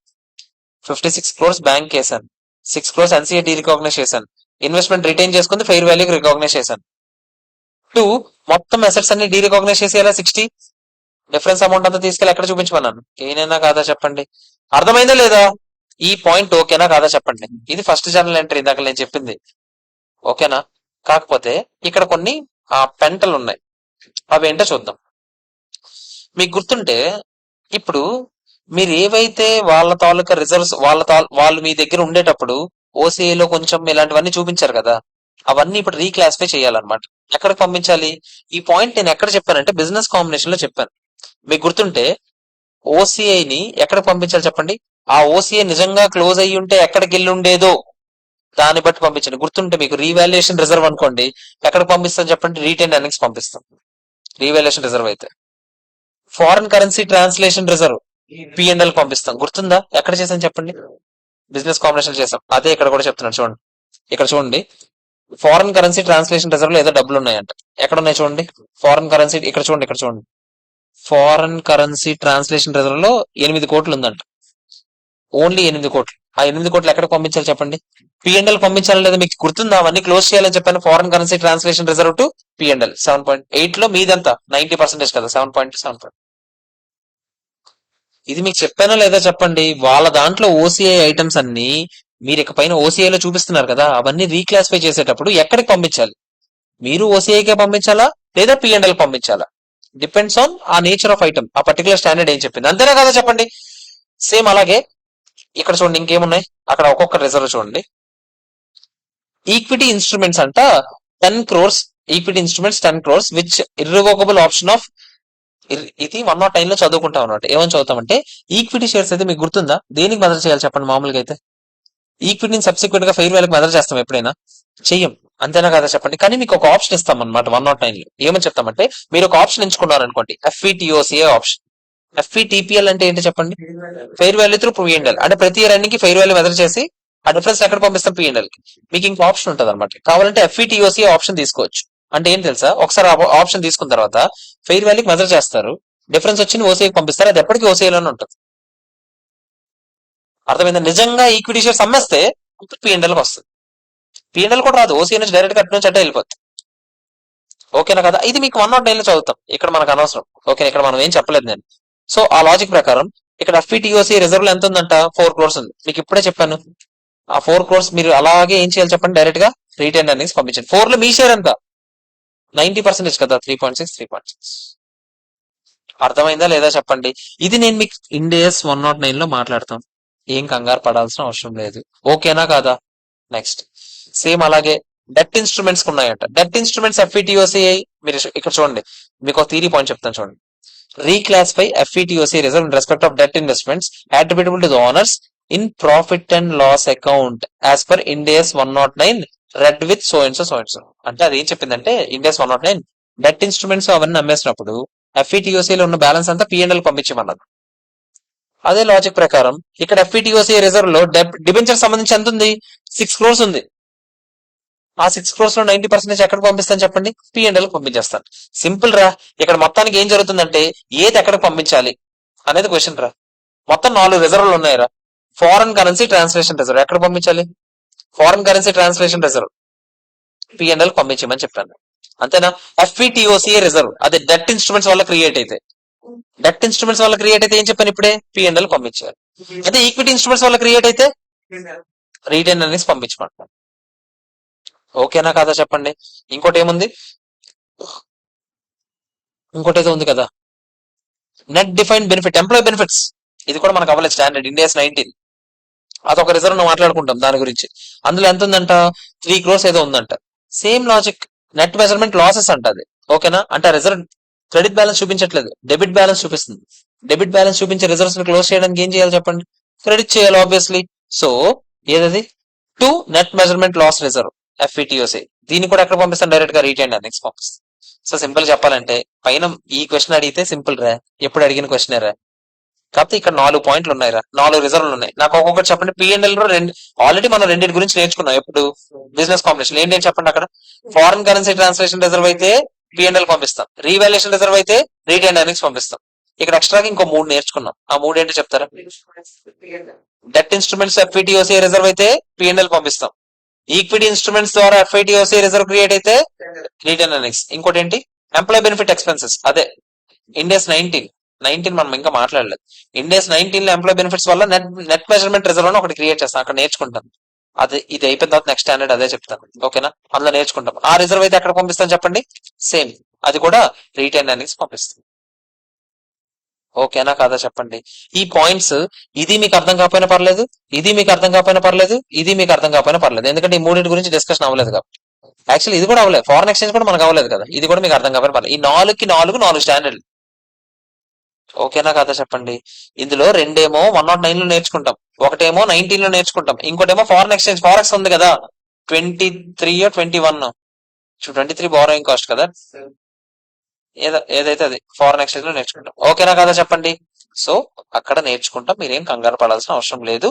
56 crores బ్యాంక్ వేసాను, 6 crores ఎన్సీఏ డీ రికాగ్నైజ్ చేశాను, ఇన్వెస్ట్మెంట్ రిటైన్ చేసుకుంది, ఫెయిర్ వాల్యూకి రికాగ్నైజ్ చేశాను. 2 మొత్తం అసెట్స్ అన్ని డీ రికాగ్నైజ్ చేసేయాలా 60. డిఫరెన్స్ అమౌంట్ అంతా తీసుకెళ్ళి ఎక్కడ చూపించమన్నాను, ఏనైనా కాదా చెప్పండి. అర్థమైందా లేదా? ఈ పాయింట్ ఓకేనా కాదా చెప్పండి. ఇది ఫస్ట్ జర్నల్ ఎంట్రీ ఇందాక నేను చెప్పింది. ఓకేనా? కాకపోతే ఇక్కడ కొన్ని పెంటలు ఉన్నాయి, అవి ఏంటో చూద్దాం. మీకు గుర్తుంటే ఇప్పుడు మీరు ఏవైతే వాళ్ళ తాలూకా రిజర్వ్స్ వాళ్ళు మీ దగ్గర ఉండేటప్పుడు ఓసీఏలో కొంచెం ఇలాంటివన్నీ చూపించారు కదా, అవన్నీ ఇప్పుడు రీక్లాసిఫై చేయాలన్నమాట. ఎక్కడికి పంపించాలి? ఈ పాయింట్ నేను ఎక్కడ చెప్పానంటే బిజినెస్ కాంబినేషన్ లో చెప్పాను. మీకు గుర్తుంటే ఓసీఐని ఎక్కడికి పంపించాలి చెప్పండి. ఆ ఓసీఐ నిజంగా క్లోజ్ అయ్యి ఉంటే ఎక్కడికి వెళ్ళి ఉండేదో దాన్ని బట్టి పంపించండి. గుర్తుంటే మీకు రీవాల్యుయేషన్ రిజర్వ్ అనుకోండి, ఎక్కడికి పంపిస్తాం చెప్పండి, రీటైన్ ఎర్నింగ్స్ పంపిస్తాం రీవాల్యుయేషన్ రిజర్వ్ అయితే. Foreign currency translation reserve PNL పంపిస్తాం. గుర్తుందా, ఎక్కడ చేసాం చెప్పండి, బిజినెస్ కాంబినేషన్ చేసాం. అదే ఇక్కడ కూడా చెప్తున్నాను చూడండి. ఇక్కడ చూడండి, ఫారెన్ కరెన్సీ ట్రాన్స్లేషన్ రిజర్వ్ లో ఏదో డబ్బులు ఉన్నాయంట. ఎక్కడ ఉన్నాయి చూడండి, ఫారెన్ కరెన్సీ ఇక్కడ చూడండి, ఇక్కడ చూడండి, ఫారెన్ కరెన్సీ ట్రాన్స్లేషన్ రిజర్వ్ లో 8 కోట్లు ఉందంట. ఓన్లీ 8 కోట్లు. ఆ 8 కోట్లు ఎక్కడ పంపించాలి చెప్పండి, పిఎన్ఎల్ పంపించాలి. లేదా మీకు గుర్తుందా, అవన్నీ క్లోజ్ చేయాలని చెప్పాను. Foreign currency translation reserve to PNL 7.8 లో మీదంతా 90% కదా, 7.7. ఇది మీకు చెప్పానా లేదా చెప్పండి. వాళ్ళ దాంట్లో ఓసీఐ ఐటమ్స్ అన్ని మీరు ఇక పైన ఓసీఐలో చూపిస్తున్నారు కదా, అవన్నీ రీక్లాసిఫై చేసేటప్పుడు ఎక్కడికి పంపించాలి, మీరు ఓసీఐకే పంపించాలా లేదా పిఎన్ఎల్ పంపించాలా, డిపెండ్స్ ఆన్ ఆ నేచర్ ఆఫ్ ఐటమ్, ఆ పర్టికులర్ స్టాండర్డ్ ఏం చెప్పింది, అంతేనా కదా చెప్పండి. సేమ్ అలాగే ఇక్కడ చూడండి, ఇంకేమున్నాయి అక్కడ ఒక్కొక్క రిజర్వ్ చూడండి. ఈక్విటీ ఇన్స్ట్రుమెంట్స్ అంట 10 crores, equity instruments 10 crores which irrevocable option of. ఇది 109 లో చదువుకుంటాం అన్నమాట. ఏమని చదువుతామంటే, ఈక్విటీ షేర్స్ అయితే మీకు గుర్తుందా, దేనికి మెజర్ చేయాలి చెప్పండి మామూలుగా అయితే. ఈక్విటీని సబ్సిక్వెంట్ గా ఫెయిర్ వాల్యూకి మెజర్ చేస్తాం ఎప్పుడైనా, చెయ్యం, అంతేనా కదా చెప్పండి. కానీ మీకు ఒక ఆప్షన్ ఇస్తాం అనమాట 109 లో. ఏమని చెప్తామంటే, మీరు ఒక ఆప్షన్ ఎంచుకున్నారు అనుకోండి, ఎఫ్ఈటిఓసిఏ ఆప్షన్. ఎఫ్ఈటిపిఎల్ అంటే ఏంటి చెప్పండి, ఫెయిర్ వాల్యూ త్రూ పిఎన్ఎల్. అంటే ప్రతి ఇయర్ ఎండింగ్ కి ఫెయిర్ వాల్యూ మెజర్ చేసి ఆ డిఫరెన్స్ ఎక్కడ పంపిస్తాం, పిఎన్ఎల్ కి. మీకు ఇంకో ఆప్షన్ ఉంటుంది అనమాట, కావాలంటే ఎఫ్ఈటిఓసిఏ ఆప్షన్ తీసుకోవచ్చు. అంటే ఏం తెలుసా, ఒకసారి ఆప్షన్ తీసుకున్న తర్వాత ఫెయిర్ వాల్యూకి మెజర్ చేస్తారు, డిఫరెన్స్ వచ్చింది ఓసీఐకి పంపిస్తారు, అది ఎప్పటికీ ఓసీఐలోనే ఉంటుంది. అర్థమైందా, నిజంగా ఈక్విటీ షేర్స్ అమ్మేస్తే పిఎన్ఎల్కి వస్తుంది, పిఎన్ఎల్ కూడా రాదు, ఓసీ నుంచి డైరెక్ట్ గా అటు నుంచి అట్టే వెళ్ళిపోతుంది. ఓకేనా కదా, ఇది మీకు 109 లో చదువుతాం, ఇక్కడ మనకు అనవసరం. ఓకే, ఇక్కడ మనం ఏం చెప్పలేదు నేను. సో ఆ లాజిక్ ప్రకారం ఇక్కడ ఎఫ్ఈటిఓసి రిజర్వ్ లో ఎంత ఉందంట, 4 crores ఉంది. మీకు ఇప్పుడే చెప్పాను, ఆ 4 crores మీరు అలాగే ఏం చేయాలి చెప్పండి, డైరెక్ట్ గా రీటైన్ ఎర్నింగ్స్ పంపించండి. 4 లో మీ షేర్ ఎంత, 90% కదా, 3.6. అర్థమైందా లేదా చెప్పండి. ఇది నేను మీకు ఇండియస్ 109 లో మాట్లాడతాం, ఏం కంగారు పడాల్సిన అవసరం లేదు. ఓకేనా కాదా. నెక్స్ట్ సేమ్ అలాగే డెట్ ఇన్స్ట్రుమెంట్స్ ఉన్నాయంట. డెట్ ఇన్స్ట్రుమెంట్స్ ఎఫ్ఈటిఓసిఐ, మీరు ఇక్కడ చూడండి, మీకు ఒక థియరీ పాయింట్ చెప్తాను చూడండి. Reclassify FETOC reserve in respect of debt investments attributable to the owners in profit and loss account as per Ind AS 109 read with so and so so. అంటే అది ఏం చెప్పిందంటే, ఇండియస్ 109 డెట్ ఇన్స్ట్రుమెంట్స్ అవన్నీ అమ్మేసినప్పుడు ఎఫ్ఈటిఓసిలో ఉన్న balance అంతా PNL పంపించమన్నది. అదే logic ప్రకారం ఇక్కడ ఎఫ్ఈటిఓసి రిజర్వ్ లో డిబెంచర్ సంబంధించి ఎంత ఉంది, 6 crores ఉంది. ఆ 6 crores లో 90% ఎక్కడికి పంపిస్తాను చెప్పండి, పిఎన్ఎల్ పంపించేస్తాను. సింపుల్ రా. ఇక్కడ మొత్తానికి ఏం జరుగుతుందంటే, ఏది ఎక్కడికి పంపించాలి అనేది క్వశ్చన్ రా. మొత్తం 4 రిజర్వ్లు ఉన్నాయిరా. ఫారెన్ కరెన్సీ ట్రాన్స్లేషన్ రిజర్వ్ ఎక్కడ పంపించాలి, foreign currency translation reserve PNL పంపించమని చెప్పాను, అంతేనా. ఎఫ్ఈటిఓసిఏ రిజర్వ్ అది డెట్ ఇన్స్ట్రుమెంట్స్ వల్ల క్రియేట్ అయితే, డెట్ ఇన్స్ట్రుమెంట్స్ వల్ల క్రియేట్ అయితే ఏం చెప్పాను ఇప్పుడే, పిఎన్ఎల్ పంపించారు. అదే ఈక్విటీ ఇన్స్ట్రుమెంట్స్ వల్ల క్రియేట్ అయితే రీటైన్ ఎర్నింగ్స్ పంపించమంటారు. ఓకేనా కాదా చెప్పండి. ఇంకోటి ఏముంది, ఇంకోటి ఏదో ఉంది కదా, net defined benefit employee benefits. ఇది కూడా మనకు అవ్వలేదు స్టాండర్డ్ ఇండియాస్ 19. అదొక రిజర్వ్ మాట్లాడుకుంటాం దాని గురించి. అందులో ఎంత ఉందంట, 3 crores ఏదో ఉందంట. Same logic, net measurement losses అంట అది. ఓకేనా, అంటే ఆ రిజర్వ్ క్రెడిట్ బ్యాలెన్స్ చూపించట్లేదు, డెబిట్ బ్యాలెన్స్ చూపిస్తుంది. డెబిట్ బ్యాలెన్స్ చూపించే రిజర్వ్స్ ని క్లోజ్ చేయడానికి ఏం చేయాలి చెప్పండి, క్రెడిట్ చేయాలి ఆబ్వియస్లీ. సో ఏదది, to net measurement loss reserve FETOC. దీన్ని కూడా ఎక్కడ పంపిస్తాను, డైరెక్ట్ గా రీటైన్ ఎర్నింగ్స్ పంపిస్తాను. సో సింపుల్ చెప్పాలంటే, పైన ఈ క్వశ్చన్ అడిగితే సింపుల్ రా, ఎప్పుడు అడిగిన క్వశ్చన్ రా. కాకపోతే ఇక్కడ 4 పాయింట్లు ఉన్నాయిరా, 4 రిజర్వ్లు ఉన్నాయి. నాకు ఒక్కొక్కటి చెప్పండి. పిఎన్ఎల్ లో ఆల్రెడీ మనం రెండింటి గురించి నేర్చుకున్నాం. ఎప్పుడు బిజినెస్ కాంబినేషన్ ఏంటి చెప్పండి. అక్కడ ఫారెన్ కరెన్సీ ట్రాన్స్లేషన్ రిజర్వ్ అయితే పిఎన్ఎల్ పంపిస్తాం, రీవాల్యుయేషన్ రిజర్వ్ అయితే రీటైన్ ఎర్నింగ్స్ పంపిస్తాం. ఇక్కడ ఎక్స్ట్రాగా ఇంకో 3 నేర్చుకున్నాం. ఆ 3 ఏంటో చెప్తారా. డెట్ ఇన్స్ట్రుమెంట్స్ ఎఫ్ఈటిఓసి రిజర్వ్ అయితే పిఎన్ఎల్ పంపిస్తాం, ఈక్విటీ ఇన్స్ట్రుమెంట్స్ ద్వారా ఎఫ్ఐటిఓసి రిజర్వ్ క్రియేట్ అయితే రిటైన్ ఎర్నింగ్స్. ఇంకోటి ఏంటి, ఎంప్లాయ్ బెనిఫిట్ ఎక్స్పెన్సెస్. అదే ఇండియాస్ 19 మనం ఇంకా మాట్లాడలేదు. ఇండియాస్ 19 లో ఎంప్లాయ్ బెనిఫిట్స్ వల్ల నెట్ మెజర్మెంట్ రిజర్వ్ అని ఒకటి క్రియేట్ చేస్తాం, అక్కడ నేర్చుకుంటాం. అది ఇది అయిపోయిన తర్వాత నెక్స్ట్ స్టాండర్డ్ అదే చెప్తాను. ఓకేనా, అందులో నేర్చుకుంటాం. ఆ రిజర్వ్ అయితే ఎక్కడ పంపిస్తాం చెప్పండి, సేమ్ అది కూడా రిటైన్ ఎర్నింగ్స్ పంపిస్తాం. ఓకేనా కాదా చెప్పండి. ఈ పాయింట్స్, ఇది మీకు అర్థం కాకపోయినా పర్లేదు, ఇది మీకు అర్థం కాకపోయినా పర్లేదు, ఇది మీకు అర్థం కాకపోయినా పర్లేదు, ఎందుకంటే ఈ మూడింటి గురించి డిస్కషన్ అవ్వలేదు కాబట్టి. యాక్చువల్లీ ఇది కూడా అవ్వలేదు, ఫారెన్ ఎక్స్చేంజ్ కూడా మనకు అవ్వలేదు కదా, ఇది కూడా మీకు అర్థం కాకపోయినా పర్లేదు. ఈ 4కి 4 స్టాండర్డ్. ఓకేనా కదా చెప్పండి. ఇందులో రెండేమో 109 లో నేర్చుకుంటాం, ఒకటేమో 19 లో నేర్చుకుంటాం, ఇంకోటేమో ఫారెన్ ఎక్స్చేంజ్ ఫారెక్స్ ఉంది కదా 23 21 23 బారోయింగ్ కాస్ట్ కదా, ఏదైతే అది ఫారెన్ ఎక్స్చేంజ్ లో నేర్చుకుంటాం. ఓకేనా కదా చెప్పండి. సో అక్కడ నేర్చుకుంటాం, మీరేం కంగారు పడాల్సిన అవసరం లేదు.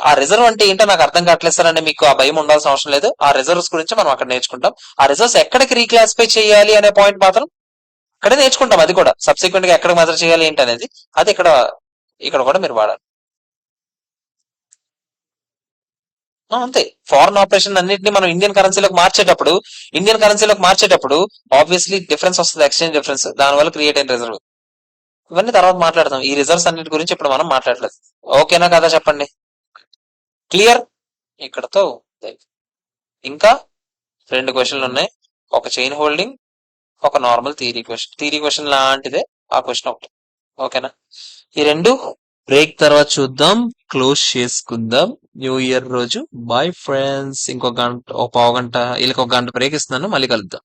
ఆ రిజర్వ్ అంటే ఏంటో నాకు అర్థం కావట్లేదు సార్ అంటే మీకు ఆ భయం ఉండాల్సిన అవసరం లేదు. ఆ రిజర్వ్స్ గురించి మనం అక్కడ నేర్చుకుంటాం. ఆ రిజర్వ్స్ ఎక్కడికి రీక్లాసిఫై చేయాలి అనే పాయింట్ మాత్రం అక్కడే నేర్చుకుంటాం. అది కూడా సబ్సిక్వెంట్ గా ఎక్కడ మెజర్ చేయాలి ఏంటి అనేది అది ఇక్కడ కూడా మీరు వాడాలి. అంతే. ఫారెన్ ఆపరేషన్ అన్నింటినీ మనం ఇండియన్ కరెన్సీలోకి మార్చేటప్పుడు ఆబ్వియస్లీ డిఫరెన్స్ వస్తుంది, ఎక్స్చేంజ్ డిఫరెన్స్, దాని వల్ల క్రియేట్ అయిన రిజర్వ్. ఇవన్నీ తర్వాత మాట్లాడదాం, ఈ రిజర్వ్స్ అన్నిటి గురించి ఇప్పుడు మనం మాట్లాడలేదు. ఓకేనా కదా చెప్పండి. క్లియర్. ఇక్కడతో ఇంకా రెండు క్వశ్చన్లు ఉన్నాయి, ఒక చైన్ హోల్డింగ్, ఒక నార్మల్ థియరీ క్వశ్చన్ లాంటిదే ఆ క్వశ్చన్ ఒకటి. ఓకేనా, ఈ రెండు బ్రేక్ తర్వాత చూద్దాం, క్లోజ్ చేసుకుందాం న్యూ ఇయర్ రోజు. Bye friends. ఇంకో గంట, ఒక పావు గంట, వీళ్ళకి ఒక గంట బ్రేక్ ఇస్తున్నాను, మళ్ళీ కలుద్దాం.